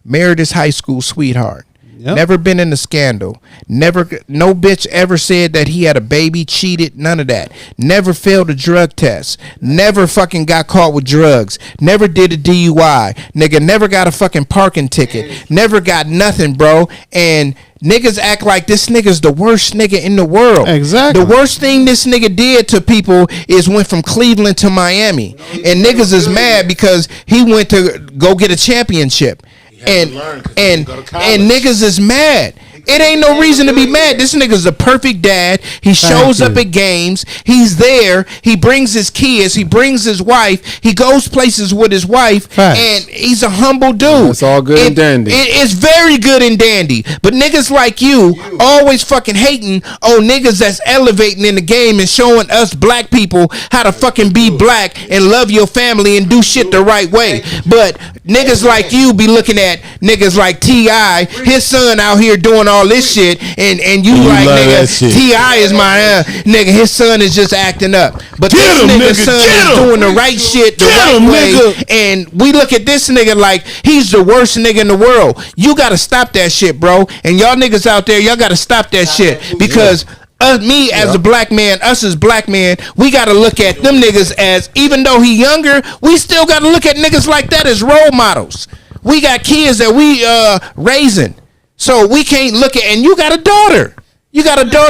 Married his high school sweetheart. Yep. Never been in a scandal. Never, no bitch ever said that he had a baby, cheated, none of that. Never failed a drug test. Never fucking got caught with drugs. Never did a DUI. Nigga never got a fucking parking ticket. Never got nothing, bro. And niggas act like this nigga's the worst nigga in the world. Exactly. The worst thing this nigga did to people is went from Cleveland to Miami. And niggas is mad because he went to go get a championship. And niggas is mad. It ain't no reason to be mad. This nigga's a perfect dad. He shows up at games. He's there. He brings his kids. He brings his wife. He goes places with his wife. Facts. And he's a humble dude. It's all good and dandy. It's very good and dandy. But niggas like you always fucking hating on niggas that's elevating in the game and showing us black people how to fucking be black and love your family and do shit the right way. But niggas like you be looking at niggas like T.I., his son out here doing all this shit, and you like, nigga, T.I. is my nigga, his son is just acting up. But this nigga's son is doing the right shit the right way, and we look at this nigga like he's the worst nigga in the world. You gotta stop that shit, bro. And y'all niggas out there, y'all gotta stop that shit, because me as a black man, us as black men, we gotta look at them niggas as, even though he younger, we still gotta look at niggas like that as role models. We got kids that we raising, so we can't look at. And you got a daughter,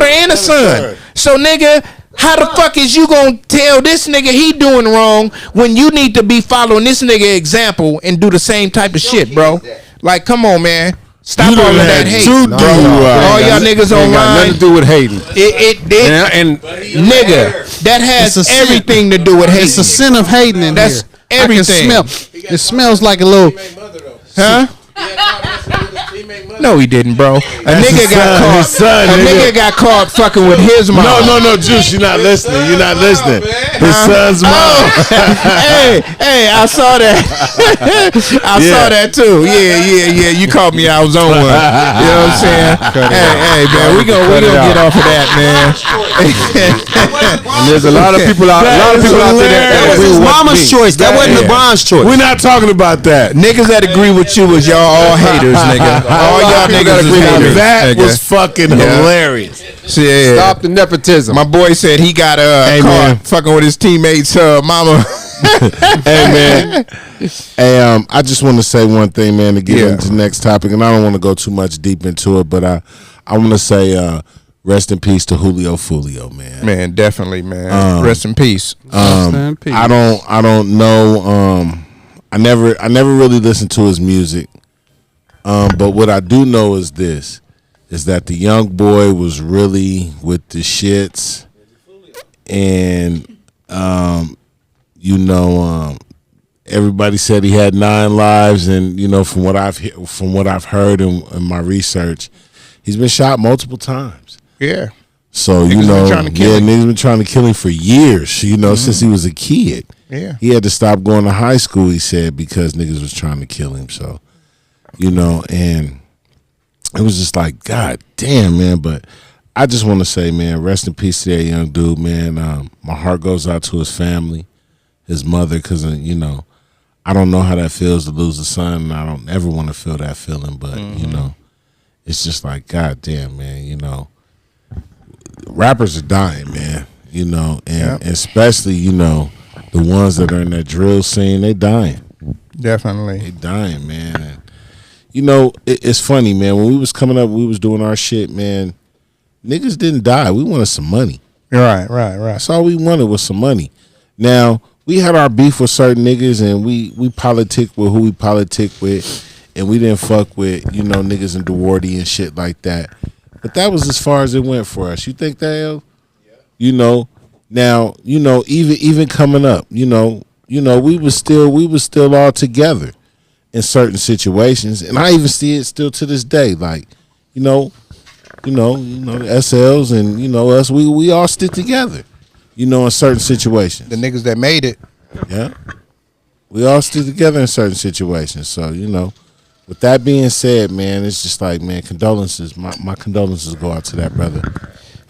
and a son. So nigga, how the fuck is you gonna tell this nigga he doing wrong when you need to be following this nigga example and do the same type of shit, bro? Like, come on, man. Stop all of that hate, bro. All y'all niggas online. Got nothing to do with hating. And nigga, that has everything to do with hating. It's a sin of hating in here. That's everything. It smells like a little. Huh? No, he didn't, bro. A nigga got caught fucking with his mom. No, Juice, you're not listening. His son's mom. hey, I saw that. I saw that too. Yeah. You caught me. I was on one. You know what I'm saying? Hey, man, we gonna get off of that, man. And there's a lot of people out there that That was his mama's choice. That wasn't LeBron's choice. We're not talking about that. Niggas that agree with you is y'all all haters, nigga. All y'all niggas is haters. That was fucking hilarious. Yeah. Stop the nepotism. My boy said he got caught fucking with his teammates' mama. Hey man, hey, I just want to say one thing, man, to get into the next topic, and I don't want to go too much deep into it, but I want to say rest in peace to Julio Foolio, man. Man, definitely, man. Rest in peace. I don't know. I never really listened to his music. But what I do know is this: is that the young boy was really with the shits, and everybody said he had 9 lives, and from what I've heard in my research, he's been shot multiple times. Yeah. So niggas been trying to kill him for years. Since he was a kid. Yeah. He had to stop going to high school, he said, because niggas was trying to kill him. So, and it was just like, God damn, man. But I just want to say, man, rest in peace to that young dude, man. My heart goes out to his family, his mother, because, I don't know how that feels to lose a son, and I don't ever want to feel that feeling. But, it's just like, God damn, man, rappers are dying, man, and especially, the ones that are in that drill scene, they dying. Definitely. They dying, man. And, it's funny, man. When we was coming up, we was doing our shit, man. Niggas didn't die. We wanted some money. Right. That's all we wanted was some money. Now, we had our beef with certain niggas, and we politic with who we politic with, and we didn't fuck with, niggas in Duarte and shit like that. But that was as far as it went for us. You think that, L? Yeah. Now, even coming up, we was still all together in certain situations, and I even see it still to this day. Like, the SLs and us, we all stick together, in certain situations. The niggas that made it, yeah, we all stick together in certain situations. So, with that being said, man, it's just like, man, condolences. My condolences go out to that brother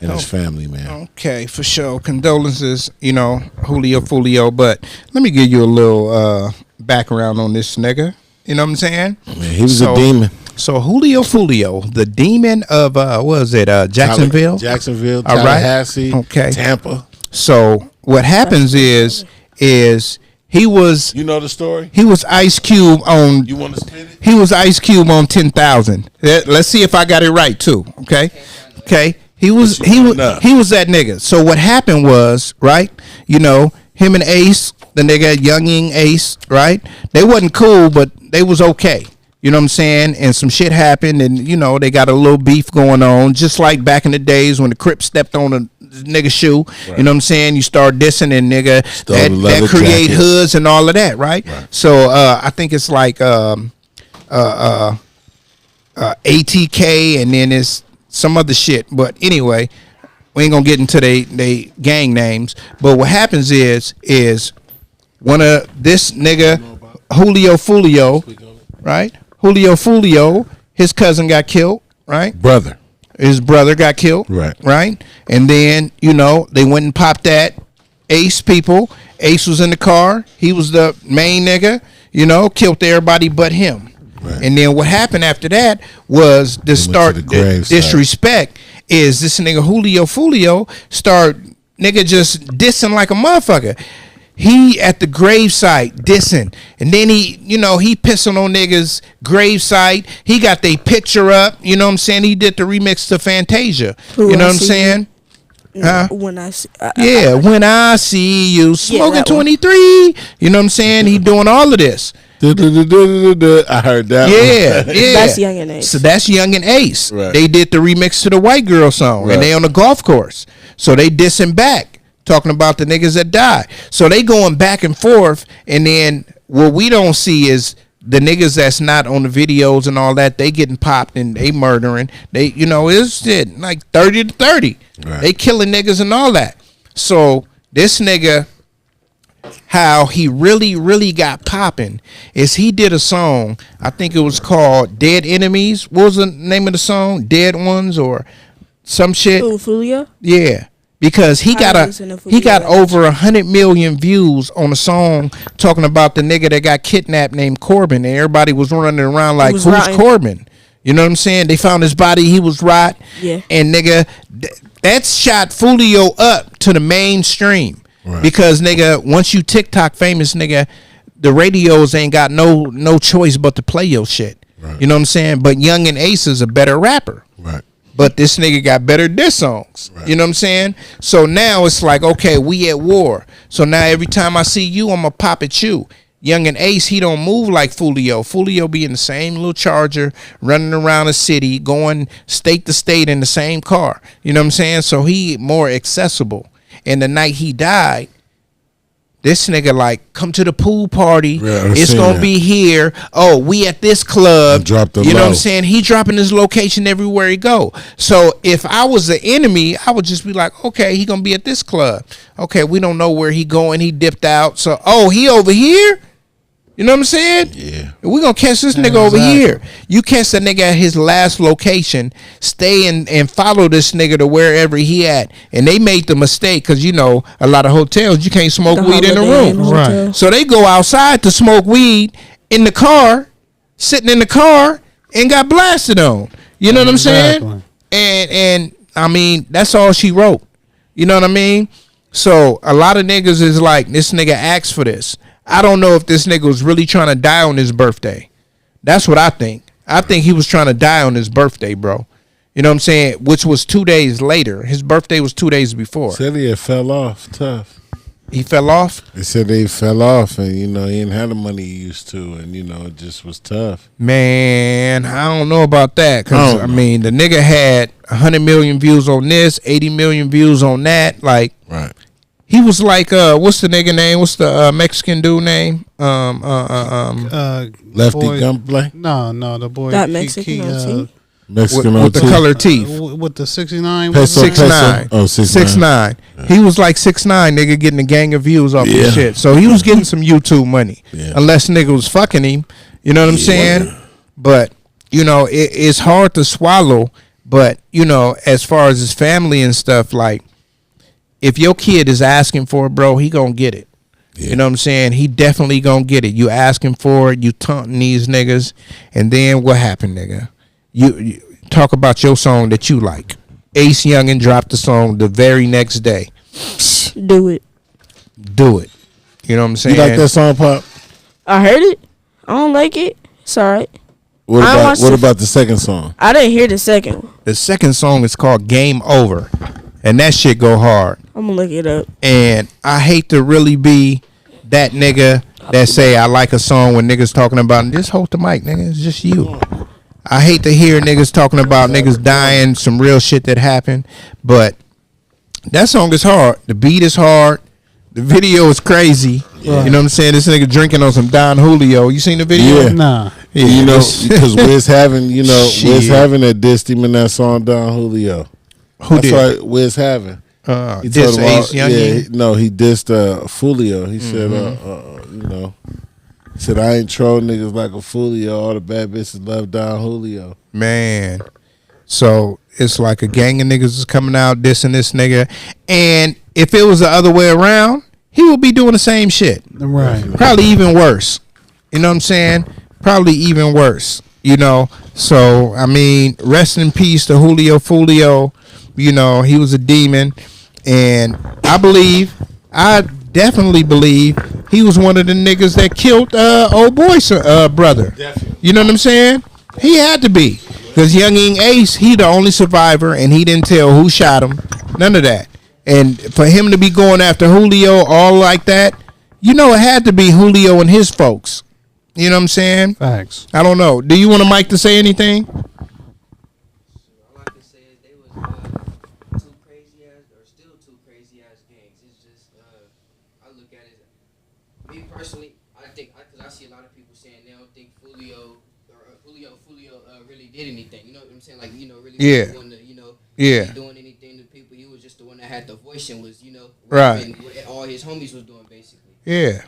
and his family, man. Okay, for sure. Condolences, Julio Foolio. But let me give you a little background on this nigga. You know what I'm saying? Man, he was a demon. So Julio Foolio, the demon of what was it? Jacksonville. Jacksonville, All right. Tallahassee, Okay. Tampa. So what happens is he was You know the story? he was Ice Cube on You want to spin it? he was Ice Cube on 10,000. Let's see if I got it right too. Okay. He was that nigga. So what happened was, right? You know, him and Ace, the nigga Yungeen Ace, right? They wasn't cool, but they was okay. You know what I'm saying? And some shit happened, and you know they got a little beef going on, just like back in the days when the Crips stepped on a nigga shoe. Right. You know what I'm saying? You start dissing and nigga that create jacket. Hoods and all of that, right? So I think it's like ATK, and then it's some other shit. But anyway, we ain't gonna get into they gang names. But what happens is one of this nigga Julio Foolio, right? Julio Foolio, his cousin got killed, right? His brother got killed, right? And then, you know, they went and popped that Ace people. Ace was in the car. He was the main nigga, you know, killed everybody but him. Right. And then what happened after that was the start disrespect is this nigga Julio Foolio start nigga just dissing like a motherfucker. He at the gravesite dissing, and then he pissing on niggas gravesite. He got their picture up. You know what I'm saying? He did the remix to Fantasia. You know what I'm saying? When I see, when I see you smoking 23. You know what I'm saying? He doing all of this. I heard that. Yeah. That's Yungeen Ace. So that's Yungeen Ace. Right. They did the remix to the White Girl song, and they on the golf course. So they dissing back, talking about the niggas that died. So they going back and forth, and then what we don't see is the niggas that's not on the videos and all that, they getting popped and they murdering. They, you know, it's shit like 30 to 30. Right. They killing niggas and all that. So this nigga, how he really got popping is he did a song, I think it was called Dead Enemies. What was the name of the song? Dead Ones or some shit? Foolio? Yeah. Because he got over 100 million views on a song talking about the nigga that got kidnapped named Corbin, and everybody was running around like, who's rotten. Corbin? You know what I'm saying? They found his body, he was rot. Yeah. And nigga, that shot Foolio up to the mainstream. Right. Because nigga, once you TikTok famous, nigga, the radios ain't got no choice but to play your shit. Right. You know what I'm saying? But Yungeen Ace is a better rapper. Right. But this nigga got better diss songs. Right. You know what I'm saying? So now it's like, okay, we at war. So now every time I see you, I'm going to pop at you. Yungeen Ace, he don't move like Foolio. Foolio be in the same little Charger, running around the city, going state to state in the same car. You know what I'm saying? So he more accessible. And the night he died, this nigga like, come to the pool party. Yeah, it's gonna be here. Oh, we at this club. You know what I'm saying? He dropping his location everywhere he go. So if I was the enemy, I would just be like, okay, he gonna be at this club. Okay, we don't know where he going. He dipped out. So he over here. You know what I'm saying? Yeah. We gonna catch this nigga over here. You catch that nigga at his last location, stay and follow this nigga to wherever he at. And they made the mistake because, you know, a lot of hotels, you can't smoke weed in the room. Right. So they go outside to smoke weed in the car, sitting in the car, and got blasted on. You know what I'm saying? And I mean, that's all she wrote. You know what I mean? So a lot of niggas is like, this nigga asked for this. I don't know if this nigga was really trying to die on his birthday. That's what I think. I think he was trying to die on his birthday, bro. You know what I'm saying? Which was 2 days later. His birthday was 2 days before. Said he fell off tough. He fell off? They said he fell off and, you know, he didn't have the money he used to and, you know, it just was tough. Man, I don't know about that. Because, I mean, the nigga had 100 million views on this, 80 million views on that. Like, right. He was like, what's the nigga name? What's the Mexican dude name? Lefty Gunplay? No, the boy. That Mexican Mexican with the colored teeth. With the 69? 6'9". Oh, 6'9". Yeah. He was like 6'9", nigga, getting a gang of views off his shit. So he was getting some YouTube money. Yeah. Unless nigga was fucking him. You know what I'm saying? But, you know, it's hard to swallow. But, you know, as far as his family and stuff, like, if your kid is asking for it, bro, he gonna get it. You know what I'm saying? He definitely gonna get it. You asking for it, you taunting these niggas, and then what happened, nigga? You talk about your song that you like. Ace Youngeen dropped the song the very next day. Do it. Do it. You know what I'm saying? You like that song, Pop? I heard it. I don't like it. It's alright. What about the second song? I didn't hear the second one. The second song is called Game Over, and that shit go hard. I'm gonna look it up. And I hate to really be that nigga that say I like a song when niggas talking about just hold the mic, nigga. It's just you. I hate to hear niggas talking about niggas dying, some real shit that happened, but that song is hard. The beat is hard. The video is crazy. Yeah. You know what I'm saying? This nigga drinking on some Don Julio. You seen the video? Yeah. Nah. Yeah, you know, because Wiz Having, Wiz Having that dissed him in that song Don Julio. Who did? That's right, Wiz Having. He dissed Ace Youngeen? He dissed Foolio. He said, he said, I ain't troll niggas like a Foolio. All the bad bitches love Don Julio. Man. So it's like a gang of niggas is coming out dissing this nigga. And if it was the other way around, he would be doing the same shit. Right. Probably even worse. You know what I'm saying? Probably even worse. You know? So, I mean, rest in peace to Julio Foolio. You know, he was a demon. And I definitely believe he was one of the niggas that killed old boy's brother. Definitely. You know what I'm saying? He had to be. Because Yungeen Ace, he the only survivor, and he didn't tell who shot him. None of that. And for him to be going after Julio all like that, it had to be Julio and his folks. You know what I'm saying? Facts. I don't know. Do you want a mic to say anything? All I can say is they was two crazy ass, or still two crazy ass gangs. It's just, I look at it, me personally, I think, because I see a lot of people saying they don't think Julio really did anything. You know what I'm saying? Like, really Yeah. the one to, Yeah. doing anything to people. He was just the one that had the voice and was, right. What all his homies was doing, basically. Yeah. And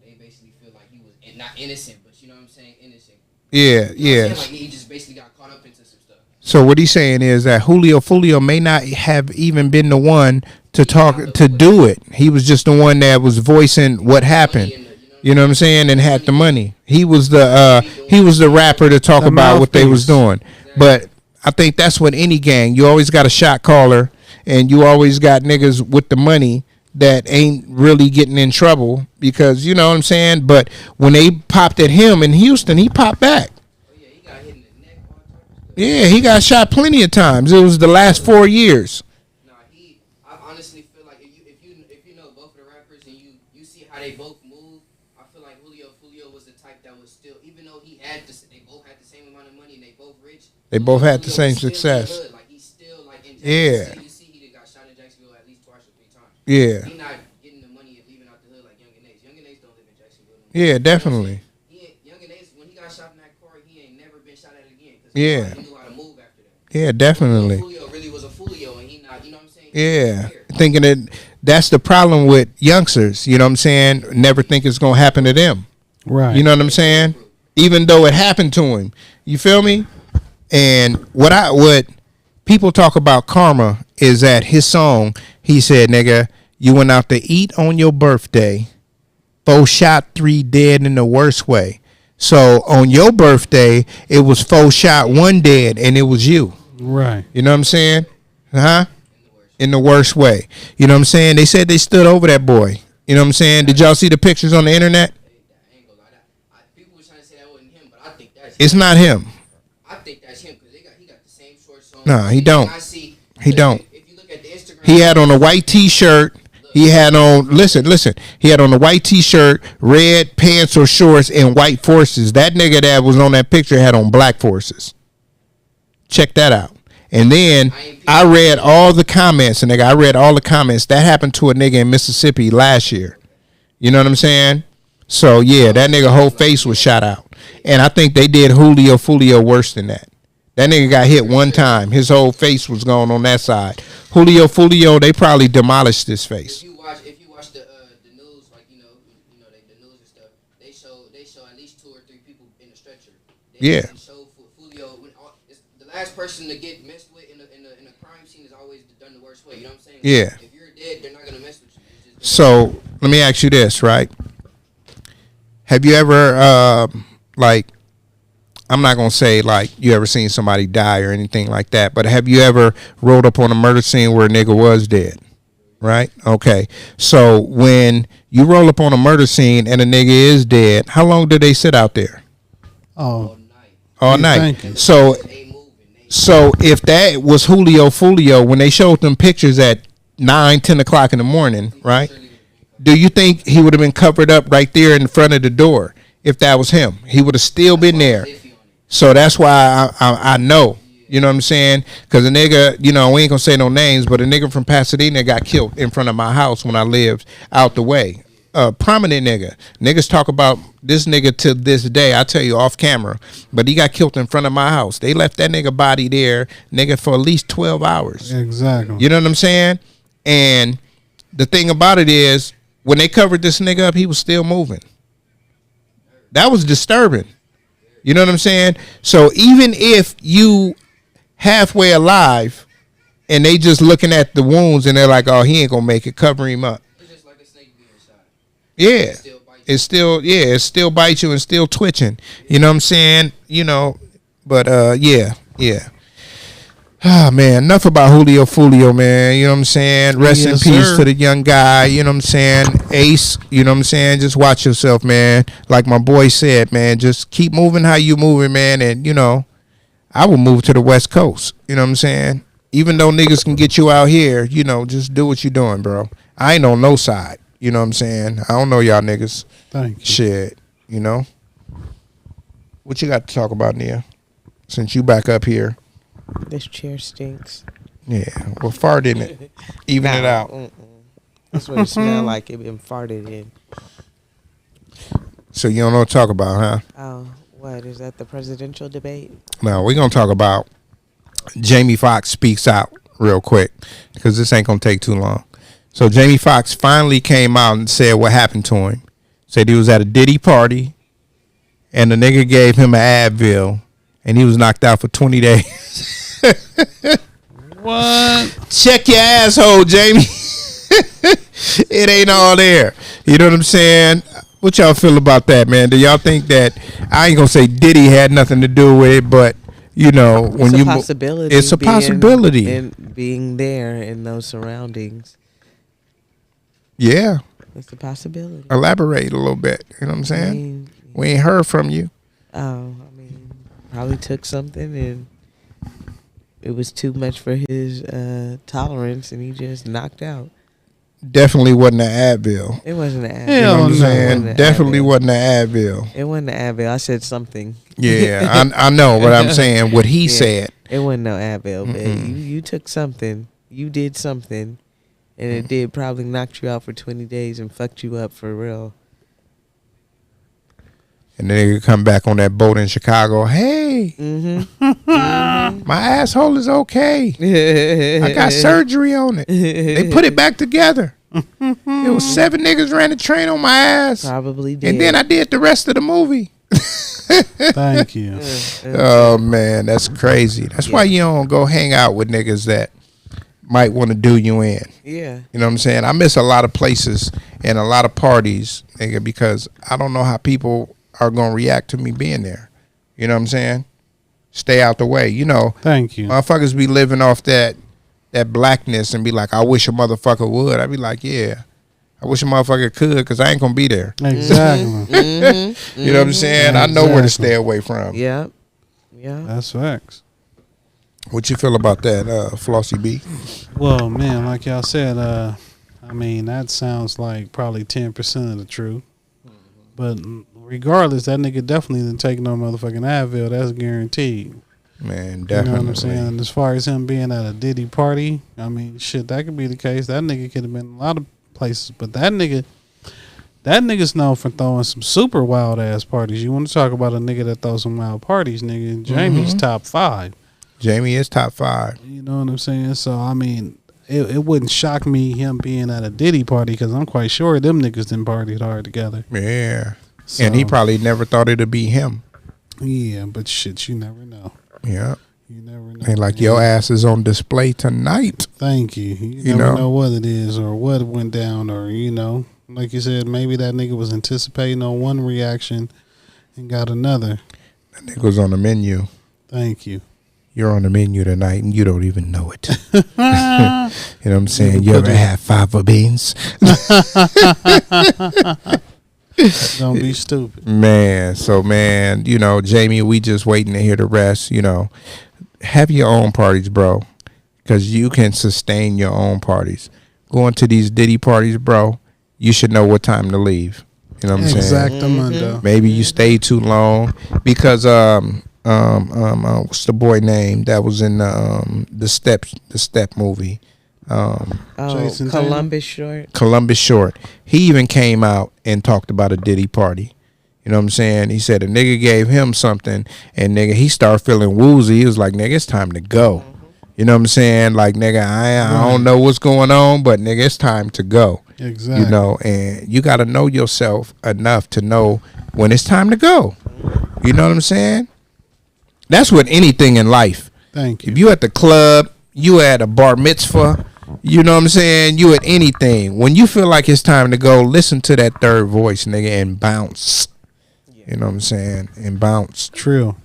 they basically feel like he was not innocent, but you know what I'm saying? Innocent. Yeah, You know what yeah. I'm saying? Like, he just basically got caught up into some stuff. So what he's saying is that Julio Foolio may not have even been the one to do it. He was just the one that was voicing what happened. You know what I'm saying? And had the money. He was the rapper to talk about what they was doing. But I think that's what any gang. You always got a shot caller, and you always got niggas with the money that ain't really getting in trouble because you know what I'm saying. But when they popped at him in Houston, he popped back. Yeah, he got shot plenty of times. It was the last 4 years. I honestly feel like if you know both of the rappers and you see how they both move, I feel like Julio Foolio was the type that was still, even though they both had the same amount of money and they both rich. They both had the same success. Like he's still like in Yeah. You see he got shot in Jacksonville at least twice or three times. Yeah. He not getting the money and leaving out the hood like Yungeen Ace. Yungeen Ace don't live in Jacksonville. Yeah, definitely. Yungeen Ace, when he got shot in that car, he ain't never been shot at again. Yeah. He knew how to move after that. Yeah, definitely. Julio really was a Foolio, and he not, you know what I'm saying? Yeah, thinking that that's the problem with youngsters. You know what I'm saying? Never think it's gonna happen to them. Right. You know what I'm saying? Even though it happened to him. You feel me? And what people talk about karma is that his song, he said, nigga, you went out to eat on your birthday, 4 shot, 3 dead in the worst way. So on your birthday, it was 4 shot, 1 dead, and it was you. Right. You know what I'm saying? In the worst way. You know what I'm saying? They said they stood over that boy. You know what I'm saying? Did y'all see the pictures on the internet? People were trying to say that wasn't him, but I think that's It's not him. I think that's him because he got the same short song. No, he don't. He don't. If you look at the Instagram, He had on a white T-shirt. He had on, listen. He had on a white T-shirt, red pants or shorts, and white forces. That nigga that was on that picture had on black forces. Check that out. And then I read all the comments, and I read all the comments. That happened to a nigga in Mississippi last year. You know what I'm saying? So, yeah, that nigga whole face was shot out. And I think they did Julio Foolio worse than that. That nigga got hit one time. His whole face was gone on that side. Julio Foolio, they probably demolished his face. If you watch the news, like the news and stuff, they show at least 2 or 3 people in the stretcher. They show Foolio the last person to get messed with in a crime scene is always done the worst way. You know what I'm saying? Yeah. If you're dead, they're not gonna mess with you. So let me ask you this, right? Have you ever, like, I'm not going to say, like, you ever seen somebody die or anything like that, but have you ever rolled up on a murder scene where a nigga was dead? Right? Okay. So when you roll up on a murder scene and a nigga is dead, how long do they sit out there? Oh, all night. So if that was Julio Foolio, when they showed them pictures at 9, 10 o'clock in the morning, right? Do you think he would have been covered up right there in front of the door if that was him? He would have still been there. So that's why I know. You know what I'm saying? Because a nigga, you know, we ain't going to say no names, but a nigga from Pasadena got killed in front of my house when I lived out the way. Prominent nigga. Niggas talk about this nigga to this day. I tell you off camera. But he got killed in front of my house. They left that nigga body there, nigga, for at least 12 hours. Exactly. You know what I'm saying? And the thing about it is, when they covered this nigga up, he was still moving. That was disturbing. You know what I'm saying? So even if you halfway alive and they just looking at the wounds and they're like, oh, he ain't gonna make it, cover him up. It's just like a snake being shot. Yeah. It still bites you and still twitching. You know what I'm saying? You know, but yeah. Ah, man, enough about Julio Foolio, man. You know what I'm saying? Rest in peace to the young guy. You know what I'm saying? Ace, you know what I'm saying? Just watch yourself, man. Like my boy said, man, just keep moving how you moving, man. And, you know, I will move to the West Coast. You know what I'm saying? Even though niggas can get you out here, you know, just do what you doing, bro. I ain't on no side. You know what I'm saying? I don't know y'all niggas. Thank you. Shit, you know? What you got to talk about, Nia? Since you back up here. This chair stinks. Yeah, well, fart in it. Even it out. That's what it smelled like. It been farted in. So you don't know what to talk about, huh? Oh, what? Is that the presidential debate? No, we're going to talk about Jamie Foxx speaks out real quick because this ain't going to take too long. So Jamie Foxx finally came out and said what happened to him. Said he was at a Diddy party and the nigga gave him an Advil and he was knocked out for 20 days. What? Check your asshole, Jamie. It ain't all there. You know what I'm saying? What y'all feel about that, man? Do y'all think that, I ain't gonna say Diddy had nothing to do with it, but you know, when it's you a possibility. it's a possibility. And being there in those surroundings. Yeah. It's a possibility. Elaborate a little bit. You know what I'm saying? I mean, we ain't heard from you. Oh, I mean, probably took something and it was too much for his tolerance and he just knocked out. Definitely wasn't an Advil. It wasn't an Advil. You know what I'm saying? Definitely wasn't an Advil. It wasn't an Advil. I said something. Yeah, I know what I'm saying. What he said. It wasn't no Advil, but you took something. You did something, and it did probably knocked you out for 20 days and fucked you up for real. And then they come back on that boat in Chicago. Hey, my asshole is okay. I got surgery on it. They put it back together. It was 7 niggas ran the train on my ass. Probably did. And then I did the rest of the movie. Thank you. Oh, man, that's crazy. That's why you don't go hang out with niggas that might want to do you in. Yeah. You know what I'm saying? I miss a lot of places and a lot of parties, nigga, because I don't know how people are going to react to me being there. You know what I'm saying? Stay out the way. You know, thank you. Motherfuckers be living off that blackness and be like, I wish a motherfucker would. I'd be like, yeah, I wish a motherfucker could because I ain't going to be there. Exactly. You know what I'm saying? I know where to stay away from. Yeah. Yeah. That's facts. What you feel about that, Flossie B? Well, man, like y'all said, I mean, that sounds like probably 10% of the truth. But regardless, that nigga definitely didn't take no motherfucking Advil. That's guaranteed. Man, definitely. You know what I'm saying? And as far as him being at a Diddy party, I mean, shit, that could be the case. That nigga could have been a lot of places. But that nigga's known for throwing some super wild ass parties. You want to talk about a nigga that throws some wild parties, nigga? Jamie's top 5. Jamie is top 5. You know what I'm saying? So, I mean, it wouldn't shock me him being at a Diddy party because I'm quite sure them niggas done partied hard together. Yeah. So, and he probably never thought it'd be him. Yeah, but shit, you never know. Yeah. You never know. And like, your ass is on display tonight. Thank you. You never know what it is or what went down or, you know, Like you said, maybe that nigga was anticipating on one reaction and got another. That nigga was on the menu. Thank you. You're on the menu tonight and you don't even know it. You know what I'm saying? You ever have fava beans? Don't be stupid. Man, so man, you know, Jamie, we just waiting to hear the rest. You know, have your own parties, bro, because you can sustain your own parties. Going to these Diddy parties, bro, you should know what time to leave. You know what I'm saying? Exactamundo. Maybe you stayed too long because what's the boy name that was in the step movie? Jason Columbus Short. Columbus Short. He even came out and talked about a Diddy party. You know what I'm saying? He said a nigga gave him something, and nigga, he started feeling woozy. He was like, nigga, it's time to go. You know what I'm saying? Like, nigga, I don't know what's going on, but nigga, it's time to go. Exactly. You know, and you got to know yourself enough to know when it's time to go. You know what I'm saying? That's with anything in life. Thank you. If you at the club, you at a bar mitzvah, you know what I'm saying? You at anything. When you feel like it's time to go, listen to that third voice, nigga, and bounce. You know what I'm saying? And bounce. True.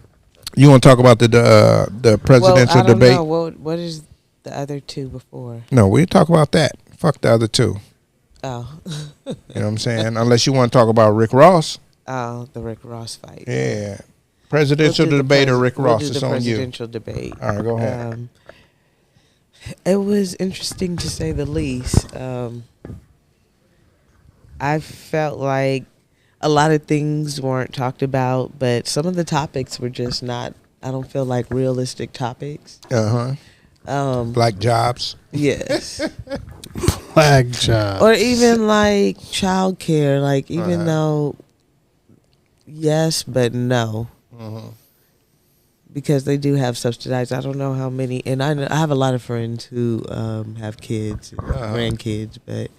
You want to talk about the presidential debate? Know. What is the other two before? No, we'll talk about that. Fuck the other two. Oh. You know what I'm saying? Unless you want to talk about Rick Ross. Oh, the Rick Ross fight. Yeah. Presidential debate or Rick Ross? It's on you. Presidential debate. All right, go ahead. It was interesting to say the least. I felt like a lot of things weren't talked about, but some of the topics were just not, I don't feel like realistic topics. Black jobs. Yes. Black jobs. Or even like childcare, like even though yes, but no. Because they do have subsidized. I don't know how many, and I have a lot of friends who have kids, and grandkids, but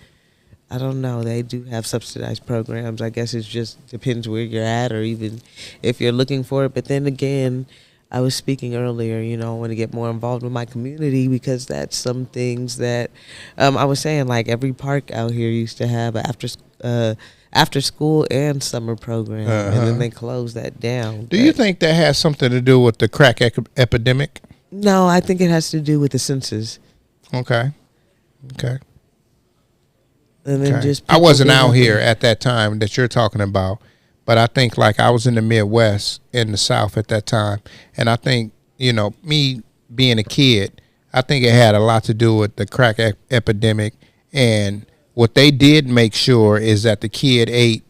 I don't know. They do have subsidized programs. I guess it just depends where you're at, or even if you're looking for it. But then again, I was speaking earlier, you know, I want to get more involved with my community, because that's some things that I was saying, like every park out here used to have after school and summer program, and then they closed that down. Do you think that has something to do with the crack epidemic? No, I think it has to do with the census. Okay. And then just I wasn't out here at that time that you're talking about, but I think like I was in the Midwest, in the South at that time, and I think, you know, me being a kid, I think it had a lot to do with the crack epidemic. And what they did make sure is that the kid ate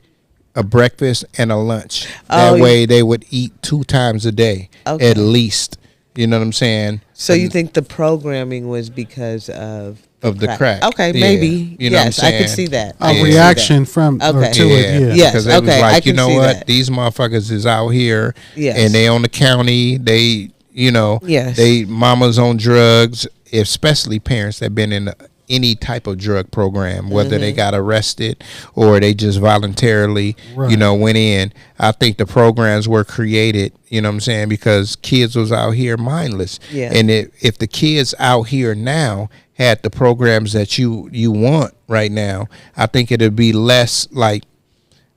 a breakfast and a lunch. That way they would eat 2 times a day at least. You know what I'm saying? So you think the programming was because of the crack? Okay, maybe. You know yes, what I'm I could see that. A reaction from or to it. Yeah. Yes. Because they was like, I can you know see what? that. These motherfuckers is out here, Yes. and they on the county. They, you know, Yes. they mamas on drugs, especially parents that been in any type of drug program, whether they got arrested or they just voluntarily, you know, went in. I think the programs were created, you know what I'm saying, because kids was out here mindless. Yeah. And if the kids out here now had the programs that you want right now, I think it'd be less, like,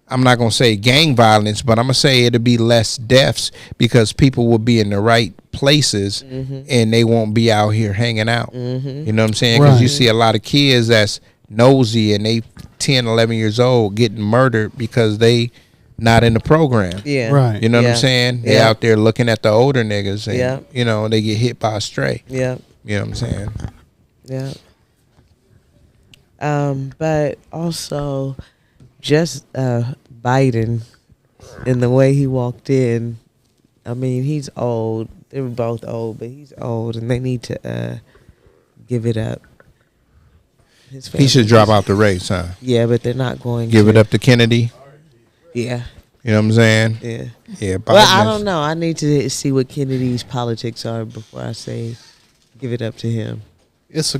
I'm not going to say gang violence, but I'm going to say it'll be less deaths, because people will be in the right places and they won't be out here hanging out. You know what I'm saying? Because you see a lot of kids that's nosy and they 10, 11 years old getting murdered because they not in the program. Yeah. Right. You know what I'm saying? They out there looking at the older niggas and, you know, they get hit by a stray. Yeah. You know what I'm saying? Yeah. But also just Biden and the way he walked in, I mean, he's old. They were both old, but he's old, and they need to give it up. He should drop out the race, huh? Yeah, but they're not going Give to. it up to Kennedy. Yeah. You know what I'm saying? Yeah. Yeah. Well, I don't know. I need to see what Kennedy's politics are before I say give it up to him. It's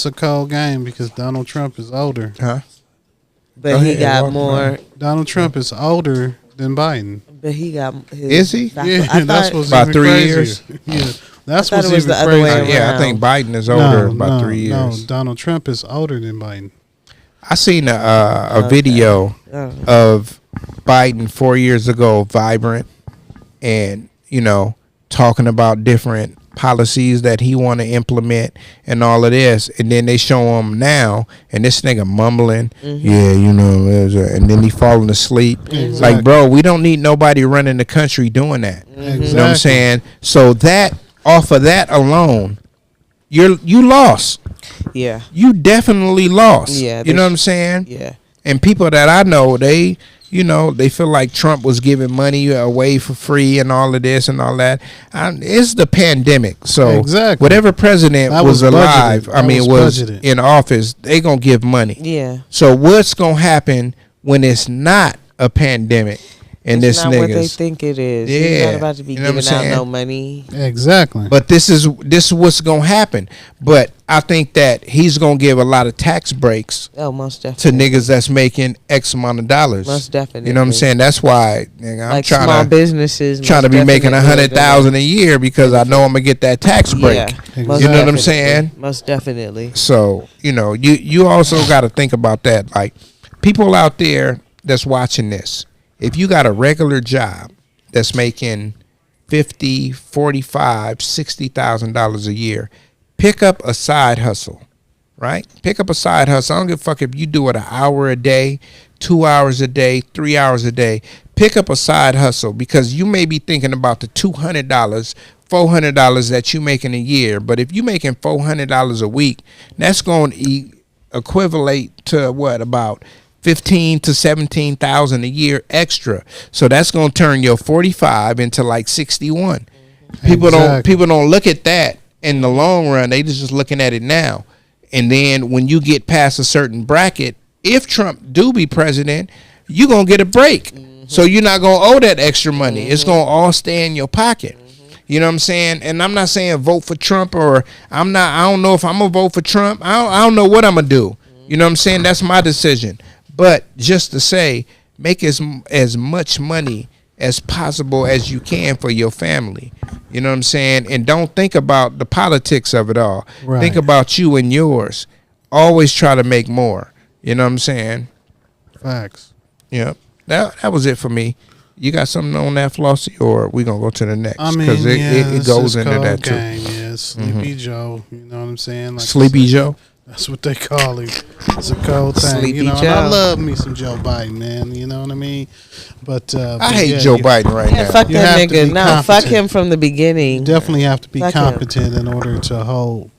a cold game because Donald Trump is older. Huh? But he got more. Donald Trump is older than Biden. But he got his. Is he? Yeah, that's what's about even 3 crazier. years. Yeah, that's I thought what's it was even the other way crazier. Yeah, I think Biden is older by 3 years. No, Donald Trump is older than Biden. I seen a video of Biden 4 years ago, vibrant, and talking about different policies that he want to implement and all of this, and then they show him now, and this nigga mumbling, and then he falling asleep. Like, bro, we don't need nobody running the country doing that. You know what I'm saying? So that off of that alone, you lost. Yeah, you definitely lost. Yeah, you know what I'm saying? Yeah. And people that I know, they feel like Trump was giving money away for free and all of this and all that. It's the pandemic. So whatever president was alive, was in office, they going to give money. Yeah. So what's going to happen when it's not a pandemic? And it's this not niggas, what they think it is. Yeah, he's not about to be giving out no money. Exactly. But this is what's gonna happen. But I think that he's gonna give a lot of tax breaks. Oh, most definitely. To niggas that's making X amount of dollars. Most definitely. You know what I'm saying? That's why, nigga, I'm like trying small to businesses trying to be making 100,000 a year because I know I'm gonna get that tax break. Yeah, you know what I'm saying? Most definitely. So you also got to think about that. Like, people out there that's watching this. If you got a regular job that's making $50,000, $45,000, $60,000 a year, pick up a side hustle, right? Pick up a side hustle. I don't give a fuck if you do it an hour a day, 2 hours a day, 3 hours a day. Pick up a side hustle, because you may be thinking about the $200, $400 that you make in a year. But if you making $400 a week, that's going to equivalent to what, about 15 to 17,000 a year extra. So that's gonna turn your 45 into like 61. People don't look at that in the long run. They just looking at it now. And then when you get past a certain bracket, if Trump do be president, you gonna get a break. So you're not gonna owe that extra money. It's gonna all stay in your pocket. You know what I'm saying? And I'm not saying vote for Trump, or I don't know if I'm gonna vote for Trump. I don't know what I'm gonna do. You know what I'm saying? That's my decision. But just to say, make as much money as possible as you can for your family. You know what I'm saying? And don't think about the politics of it all. Right. Think about you and yours. Always try to make more. You know what I'm saying? Facts. Yep. That was it for me. You got something on that, Flossie, or we gonna go to the next? Because it goes into that too. Yeah, Sleepy Joe. You know what I'm saying? Like Sleepy Joe. That's what they call him. It's a cold thing. Sleepy And Joe. I love me some Joe Biden, man. You know what I mean? But I hate Joe Biden right now. Fuck that nigga. No, fuck him from the beginning. You definitely have to be competent in order to hold,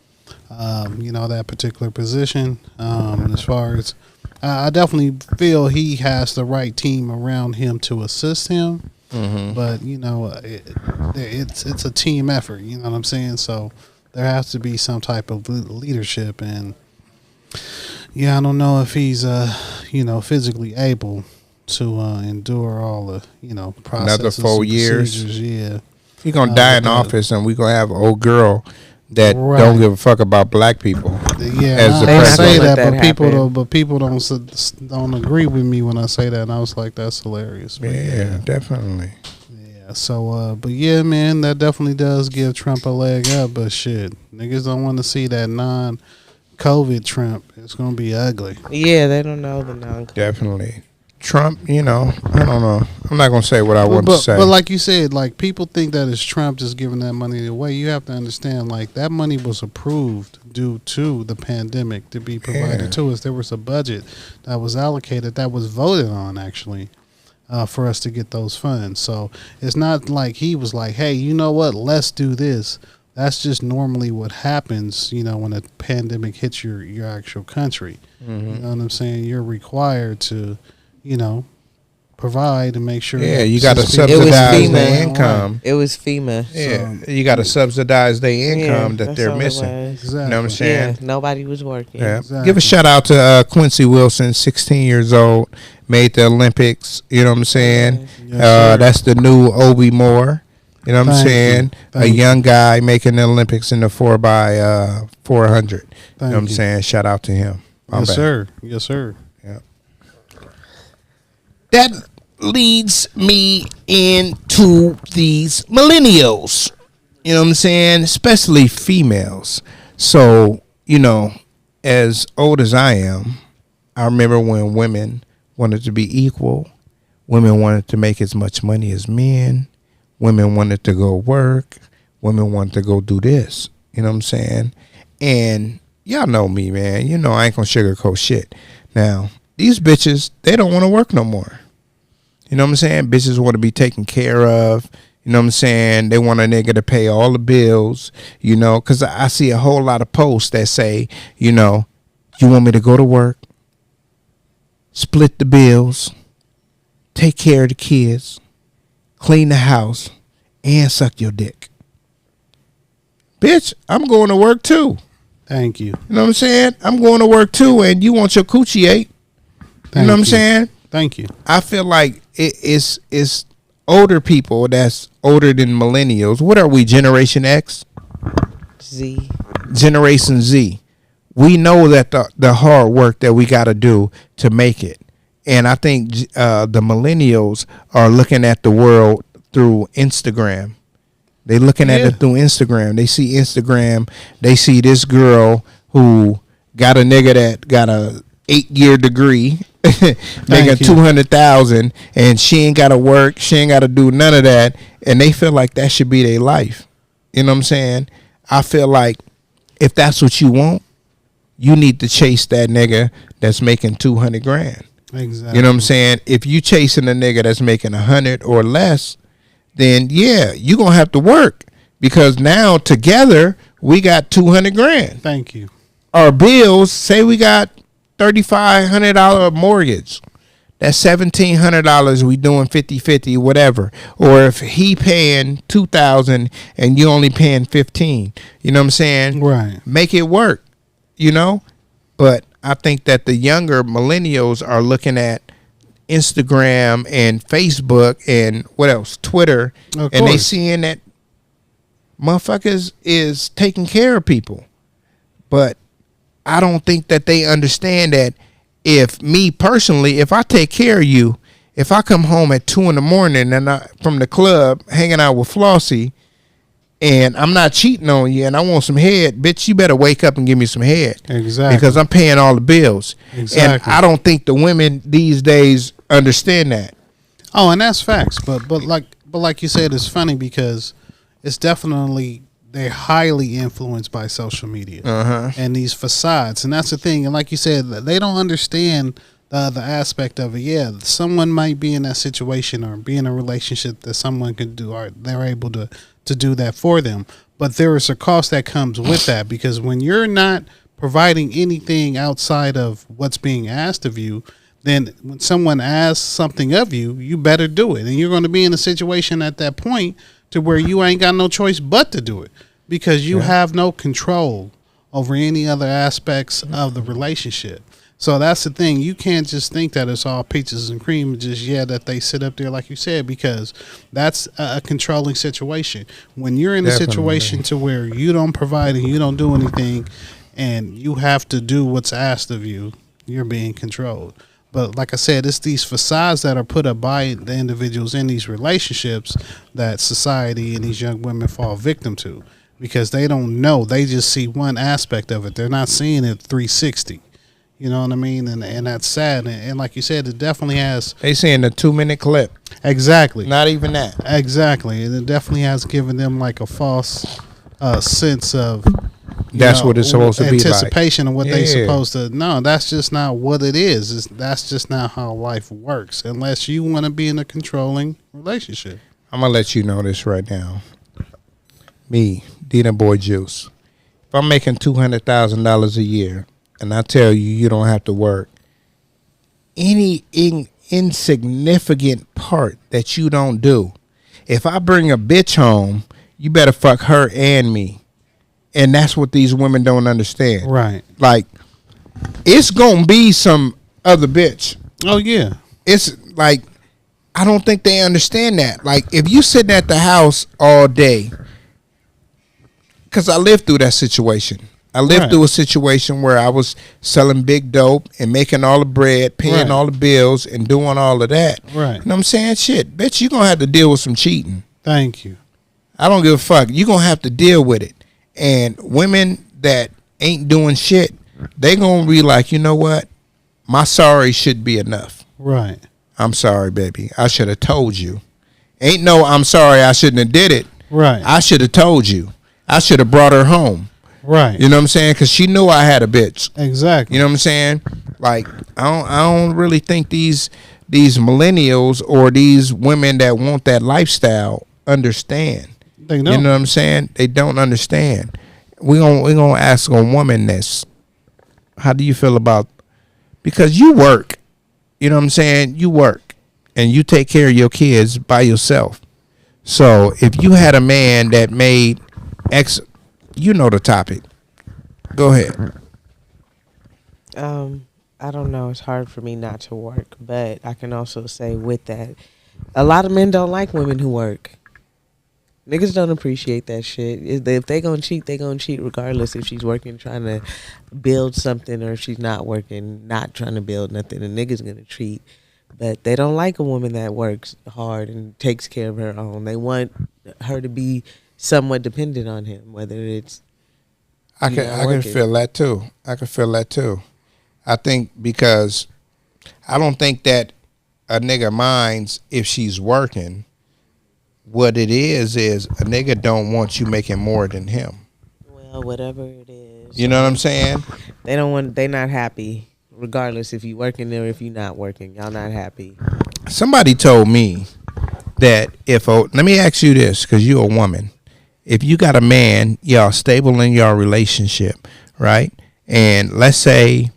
that particular position. As far as, I definitely feel he has the right team around him to assist him. Mm-hmm. But it's a team effort. You know what I'm saying? So there has to be some type of leadership, and I don't know if he's physically able to endure all the processes. Another 4 years. Yeah, he gonna die in office, and we gonna have an old girl that don't give a fuck about black people. Yeah, as the I say that, president. but people don't agree with me when I say that, and I was like, that's hilarious. But yeah, definitely. So, but yeah, man, that definitely does give Trump a leg up. But shit, niggas don't want to see that non-COVID Trump. It's gonna be ugly. Yeah, they don't know the non-COVID. Definitely. Trump, I don't know. I'm not gonna say what I want to say. But like you said, like, people think that it's Trump just giving that money away. You have to understand, like, that money was approved due to the pandemic to be provided to us. There was a budget that was allocated, that was voted on, actually. For us to get those funds. So it's not like he was like, hey, you know what, let's do this. That's just normally what happens, when a pandemic hits your actual country. Mm-hmm. You know what I'm saying? You're required to, provide and make sure. Yeah, you got to subsidize their income. It was FEMA. Yeah, so you got to subsidize their income that they're missing. Exactly. You know what I'm saying? Yeah, nobody was working. Yeah. Exactly. Give a shout out to Quincy Wilson, 16 years old, made the Olympics. You know what I'm saying? Yes, that's the new Obi Moore. You know what I'm saying? A young guy making the Olympics in the 4x400. You know what I'm saying? Shout out to him. Yes, sir. Yes, sir. Yeah. That leads me into these millennials. You know what I'm saying? Especially females. So, as old as I am, I remember when women wanted to be equal. Women wanted to make as much money as men. Women wanted to go work. Women wanted to go do this. You know what I'm saying? And y'all know me, man. You know I ain't gonna sugarcoat shit. Now, these bitches, they don't want to work no more. You know what I'm saying? Bitches want to be taken care of. You know what I'm saying? They want a nigga to pay all the bills, you know, because I see a whole lot of posts that say, you know, you want me to go to work, split the bills, take care of the kids, clean the house, and suck your dick. Bitch, I'm going to work too. Thank you. You know what I'm saying? I'm going to work too, and you want your coochie ate. You know what I'm saying? Thank you. I feel like it's older people that's older than millennials. What are we, Generation X? Z. Generation Z. We know that the hard work that we got to do to make it. And I think the millennials are looking at the world through Instagram. They looking at it through Instagram. They see Instagram. They see this girl who got a nigga that got a 8-year degree, making 200,000, and she ain't got to work. She ain't got to do none of that, and they feel like that should be their life. You know what I'm saying? I feel like if that's what you want, you need to chase that nigga that's making 200 grand. Exactly. You know what I'm saying? If you chasing a nigga that's making 100 or less, then yeah, you gonna have to work, because now together we got 200 grand. Thank you. Our bills, say we got $3,500 mortgage. That's $1,700. We doing 50-50, whatever. Or if he paying $2,000 and you only paying $15, you know what I'm saying? Right. Make it work, you know. But I think that the younger millennials are looking at Instagram and Facebook and what else? Twitter, and they seeing that motherfuckers is taking care of people. But I don't think that they understand that if me personally, if I take care of you, if I come home at 2 a.m. and I from the club hanging out with Flossie, and I'm not cheating on you and I want some head, bitch, you better wake up and give me some head. Exactly. Because I'm paying all the bills. Exactly. And I don't think the women these days understand that. Oh, and that's facts. But like you said, it's funny because it's definitely, they're highly influenced by social media and these facades. And that's the thing. And like you said, they don't understand the other aspect of it. Yeah, someone might be in that situation or be in a relationship that someone could do, or they're able to do that for them. But there is a cost that comes with that, because when you're not providing anything outside of what's being asked of you, then when someone asks something of you, you better do it. And you're going to be in a situation at that point to where you ain't got no choice but to do it, because you have no control over any other aspects of the relationship. So that's the thing. You can't just think that it's all peaches and cream, just that they sit up there like you said, because that's a controlling situation. When you're in a situation to where you don't provide and you don't do anything and you have to do what's asked of you, you're being controlled. But like I said, it's these facades that are put up by the individuals in these relationships that society and these young women fall victim to, because they don't know. They just see one aspect of it. They're not seeing it 360. You know what I mean? And that's sad. And like you said, it definitely has. They seeing a 2-minute clip. Exactly. Not even that. Exactly. And it definitely has given them like a false sense of. That's what it's supposed to be like. Anticipation of what they supposed to. No, that's just not what it is. That's just not how life works, unless you want to be in a controlling relationship. I'm going to let you know this right now. Me, Dina Boy Juice. If I'm making $200,000 a year, and I tell you, you don't have to work, any insignificant part that you don't do, if I bring a bitch home, you better fuck her and me. And that's what these women don't understand. Right. Like, it's going to be some other bitch. Oh, yeah. It's like, I don't think they understand that. Like, if you sitting at the house all day, because I lived through that situation. I lived through a situation where I was selling big dope and making all the bread, paying all the bills, and doing all of that. Right. You know what I'm saying? Shit, bitch, you're going to have to deal with some cheating. Thank you. I don't give a fuck. You're going to have to deal with it. And women that ain't doing shit, they going to be like, you know what? my sorry should be enough. Right. I'm sorry, baby. I should have told you. Ain't no I'm sorry I shouldn't have did it. Right. I should have told you. I should have brought her home. Right. You know what I'm saying? Because she knew I had a bitch. Exactly. You know what I'm saying? Like, I don't really think these millennials or these women that want that lifestyle understand. They don't. You know what I'm saying? They don't understand. We're gonna ask a woman this. How do you feel about, because you work, you know what I'm saying? You work and you take care of your kids by yourself. So if you had a man that made X, you know the topic. Go ahead. I don't know. It's hard for me not to work, but I can also say with that, a lot of men don't like women who work. Niggas don't appreciate that shit. If they gonna cheat, they gonna cheat regardless if she's working trying to build something or if she's not working, not trying to build nothing. A nigga's gonna cheat. But they don't like a woman that works hard and takes care of her own. They want her to be somewhat dependent on him, whether it's I can feel that too. I can feel that too. I think because I don't think that a nigga minds if she's working. What it is a nigga don't want you making more than him. Well, whatever it is. You know what I'm saying? They not happy, regardless if you working there or if you not working. Y'all not happy. Somebody told me that let me ask you this, because you're a woman. If you got a man, y'all stable in your relationship, right? And let's say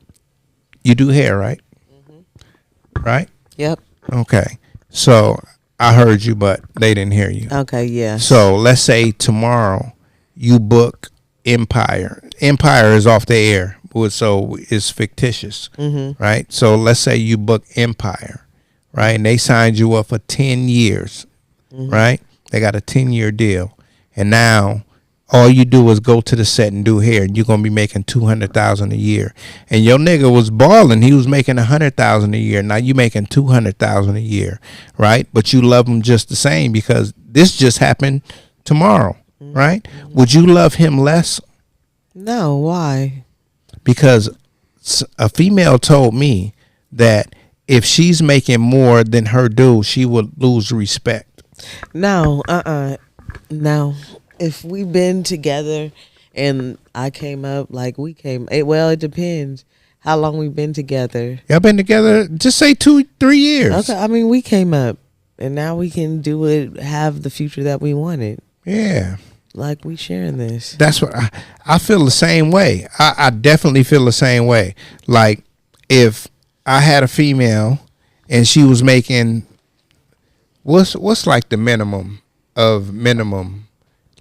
you do hair, right? Mm-hmm. Right? Yep. Okay. So I heard you, but they didn't hear you. Okay, yeah. So let's say tomorrow you book Empire. Empire is off the air, so it's fictitious, right? So let's say you book Empire, right? And they signed you up for 10 years, right? They got a 10-year deal. And now all you do is go to the set and do hair, and you're gonna be making $200,000 a year. And your nigga was balling; he was making $100,000 a year. Now you making $200,000 a year, right? But you love him just the same because this just happened tomorrow, right? Would you love him less? No, why? Because a female told me that if she's making more than her dude, she would lose respect. No, no. If we've been together and I came up like we came, it depends how long we've been together. Y'all been together, just say 2-3 years. Okay, I mean, we came up and now we can do it, have the future that we wanted. Yeah. Like we sharing this. That's what I feel the same way. I definitely feel the same way. Like if I had a female and she was making, what's like the minimum,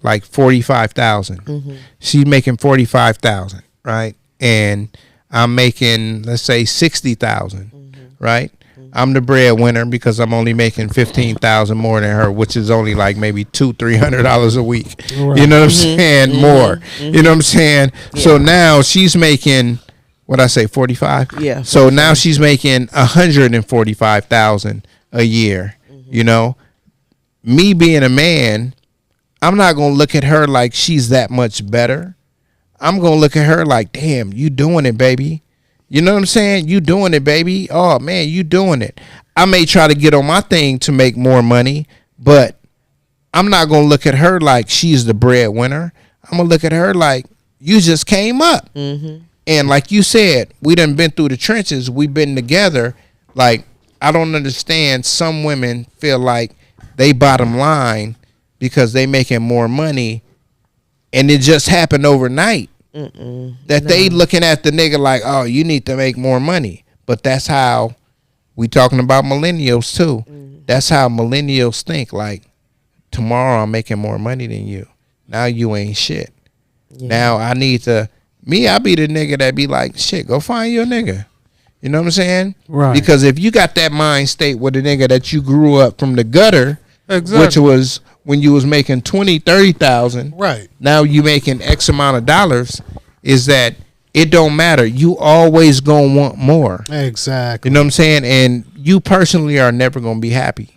like 45,000. She's making 45,000, right? And I'm making, let's say, 60,000, right? I'm the breadwinner because I'm only making 15,000 more than her, which is only like maybe $200-$300 a week. Right. You know what I'm saying? More. You know what I'm saying? Yeah. So now she's making, what I say, 45? Yeah. So now she's making 145,000 a year. You know, me being a man, I'm not going to look at her like she's that much better. I'm going to look at her like, damn, you doing it, baby. You know what I'm saying? You doing it, baby. Oh, man, you doing it. I may try to get on my thing to make more money, but I'm not going to look at her like she's the breadwinner. I'm going to look at her like you just came up. And like you said, we done been through the trenches. We've been together. Like, I don't understand. Some women feel like they bottom line because they making more money, and it just happened overnight. They looking at the nigga like, oh, you need to make more money. But that's how we talking about millennials too. That's how millennials think. Like, tomorrow I'm making more money than you. Now you ain't shit. Now I need to, I be the nigga that be like, shit, go find your nigga. You know what I'm saying? Right. Because if you got that mind state with a nigga that you grew up from the gutter, which was when you was making 20, 30,000, right? Now you making X amount of dollars, is that it don't matter. You always gonna want more. Exactly. You know what I'm saying? And you personally are never gonna be happy.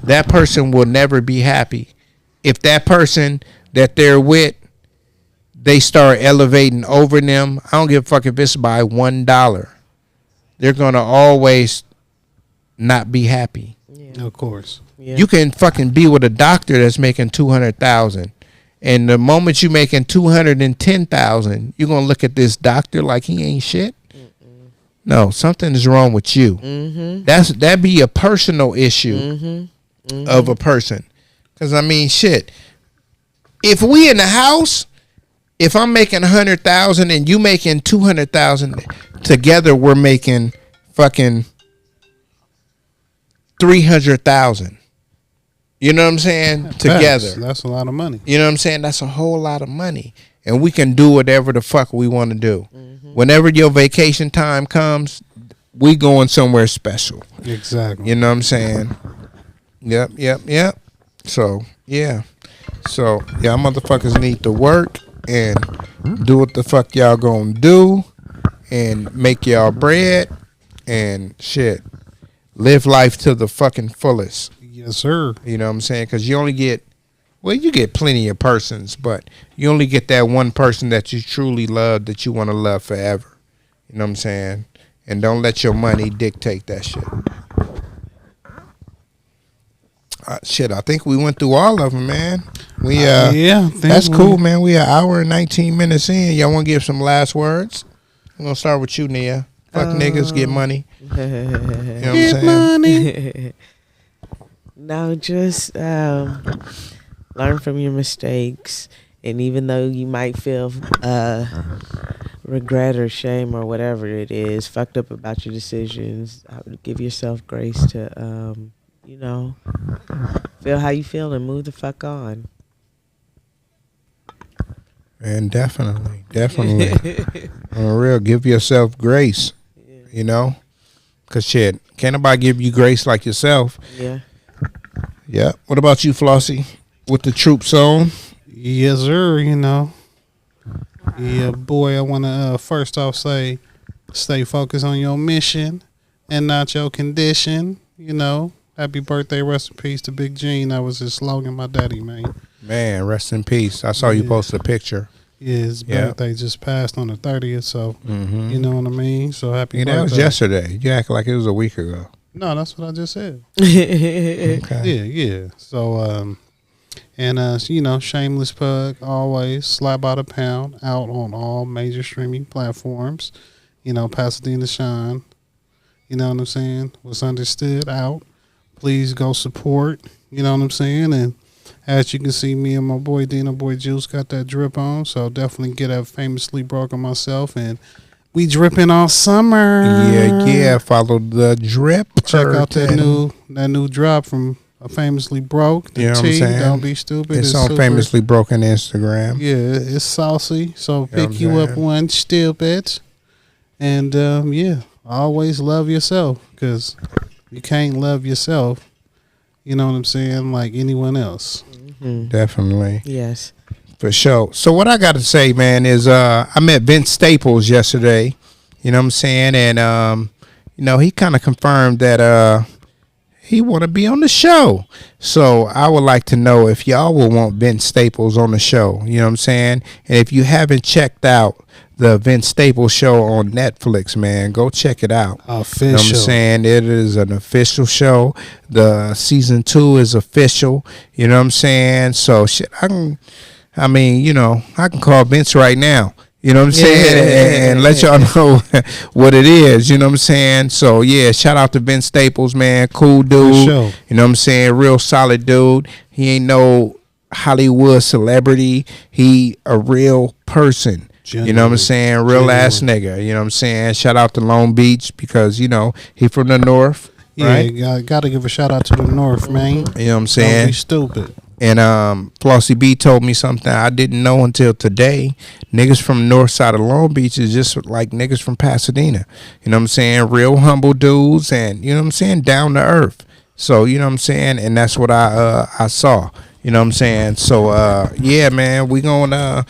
That person will never be happy. If that person that they're with, they start elevating over them, I don't give a fuck if it's by $1. they're gonna always not be happy. Yeah. Of course. Yeah. You can fucking be with a doctor that's making 200,000, and the moment you making 210,000, you're gonna look at this doctor like he ain't shit. No, something is wrong with you. That be a personal issue of a person. Because I mean, shit. If we in the house, if I'm making 100,000 and you making 200,000, together we're making fucking 300,000. You know what I'm saying? Together. That's a lot of money. You know what I'm saying? That's a whole lot of money. And we can do whatever the fuck we want to do. Whenever your vacation time comes, we going somewhere special. Exactly. You know what I'm saying? Yep. So, yeah. So, y'all motherfuckers need to work and do what the fuck y'all gonna do and make y'all bread and shit. Live life to the fucking fullest. Yes, sir. You know what I'm saying? Because you only get, well, you get plenty of persons, but you only get that one person that you truly love that you want to love forever. You know what I'm saying? And don't let your money dictate that shit. Shit, I think we went through all of them, man. That's cool, man. We an hour and 19 minutes in. Y'all want to give some last words? I'm going to start with you, Nia. Fuck niggas, get money. You know what I'm saying? Money. No, just learn from your mistakes. And even though you might feel regret or shame or whatever it is, fucked up about your decisions, I would give yourself grace to, feel how you feel and move the fuck on. And definitely. On the real, give yourself grace, you know? Because shit, can't nobody give you grace like yourself. Yeah. Yeah. What about you, Flossie? With the troops on? Yes, sir. Yeah, boy, I want to first off say, stay focused on your mission and not your condition. Happy birthday, rest in peace to Big Gene. That was his slogan, my daddy, man. Man, rest in peace. I saw you post a picture. Yeah, his birthday just passed on the 30th, so you know what I mean? So happy birthday. That was yesterday. You act like it was a week ago. No, that's what I just said. Okay. Yeah. So, shameless plug, always slap out a pound, out on all major streaming platforms. Pasadena Shine. You know what I'm saying? What's understood, out. Please go support. You know what I'm saying? And as you can see, me and my boy Dino Boy Juice got that drip on. So definitely get that famously broke on myself. And we dripping all summer. Yeah. Follow the drip. Check out that new drop from Famously Broke. The you know what I'm saying? Don't be stupid. It's on Famously Broken Instagram. Yeah, it's saucy. So pick you up one stupid. And always love yourself, because you can't love yourself, you know what I'm saying, like anyone else. Definitely. Yes. For sure. So what I got to say, man, is I met Vince Staples yesterday, you know what I'm saying, and he kind of confirmed that he want to be on the show. So I would like to know if y'all will want Vince Staples on the show, you know what I'm saying, and if you haven't checked out the Vince Staples show on Netflix, man, go check it out. Official. You know what I'm saying? It is an official show. The season 2 is official. You know what I'm saying? So shit, I can call Vince right now. You know what I'm saying? And let y'all know what it is. You know what I'm saying? So yeah, shout out to Vince Staples, man. Cool dude. Sure. You know what I'm saying? Real solid dude. He ain't no Hollywood celebrity. He a real person. You know what I'm saying? Real ass nigga. You know what I'm saying? Shout out to Long Beach, because, he from the North. Right? Yeah, got to give a shout out to the North, man. You know what I'm saying? Don't be stupid. And Flossie B told me something I didn't know until today. Niggas from the north side of Long Beach is just like niggas from Pasadena. You know what I'm saying? Real humble dudes, and, you know what I'm saying, down to earth. So, you know what I'm saying? And that's what I saw. You know what I'm saying? So yeah, man, we're gonna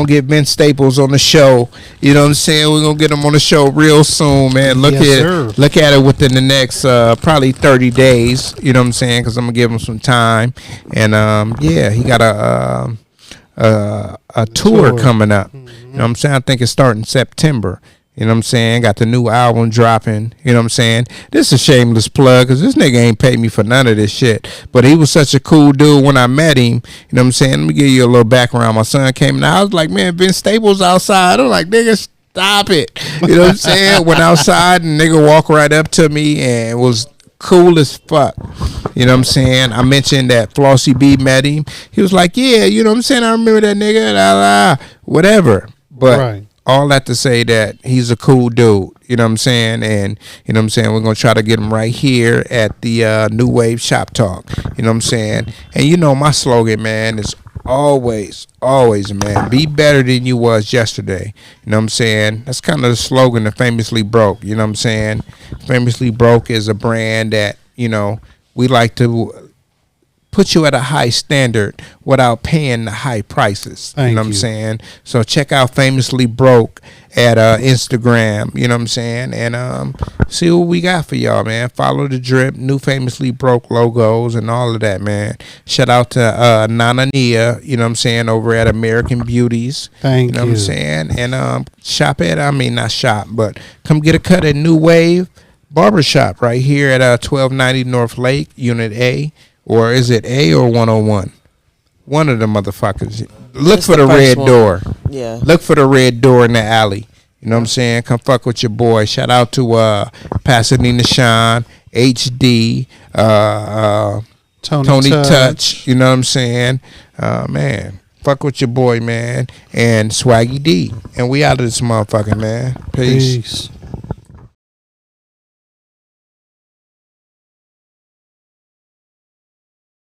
get Ben Staples on the show. You know what I'm saying? We're gonna get him on the show real soon, man. Look at it within the next probably 30 days. You know what I'm saying? Because I'm gonna give him some time. And he got a tour coming up. You know what I'm saying? I think it's starting September. You know what I'm saying? Got the new album dropping. You know what I'm saying? This is a shameless plug because this nigga ain't paid me for none of this shit. But he was such a cool dude when I met him. You know what I'm saying? Let me give you a little background. My son came in. I was like, man, Vince Staples outside. I'm like, nigga, stop it. You know what I'm saying? Went outside and nigga walked right up to me and was cool as fuck. You know what I'm saying? I mentioned that Flossie B met him. He was like, yeah, you know what I'm saying? I remember that nigga, whatever. But all that to say that he's a cool dude. You know what I'm saying? And, you know what I'm saying, we're going to try to get him right here at the New Wave Shop Talk. You know what I'm saying? And you know my slogan, man, is always, man, be better than you was yesterday. You know what I'm saying? That's kind of the slogan of Famously Broke. You know what I'm saying? Famously Broke is a brand that, you know, we like to put you at a high standard without paying the high prices. You know what I'm saying? So check out Famously Broke at Instagram, you know what I'm saying? And see what we got for y'all, man. Follow the drip, new Famously Broke logos and all of that, man. Shout out to Nana Nia, you know what I'm saying, over at American Beauties. Thank you. Know what I'm saying? And shop at, not shop, but come get a cut at New Wave Barbershop right here at 1290 North Lake, Unit A. Or is it A or 101? One of the motherfuckers. Look for the red door. Yeah. Look for the red door in the alley. You know what I'm saying? Come fuck with your boy. Shout out to Pasadena Sean, HD, Tony Touch. You know what I'm saying? Man, fuck with your boy, man. And Swaggy D. And we out of this motherfucker, man. Peace.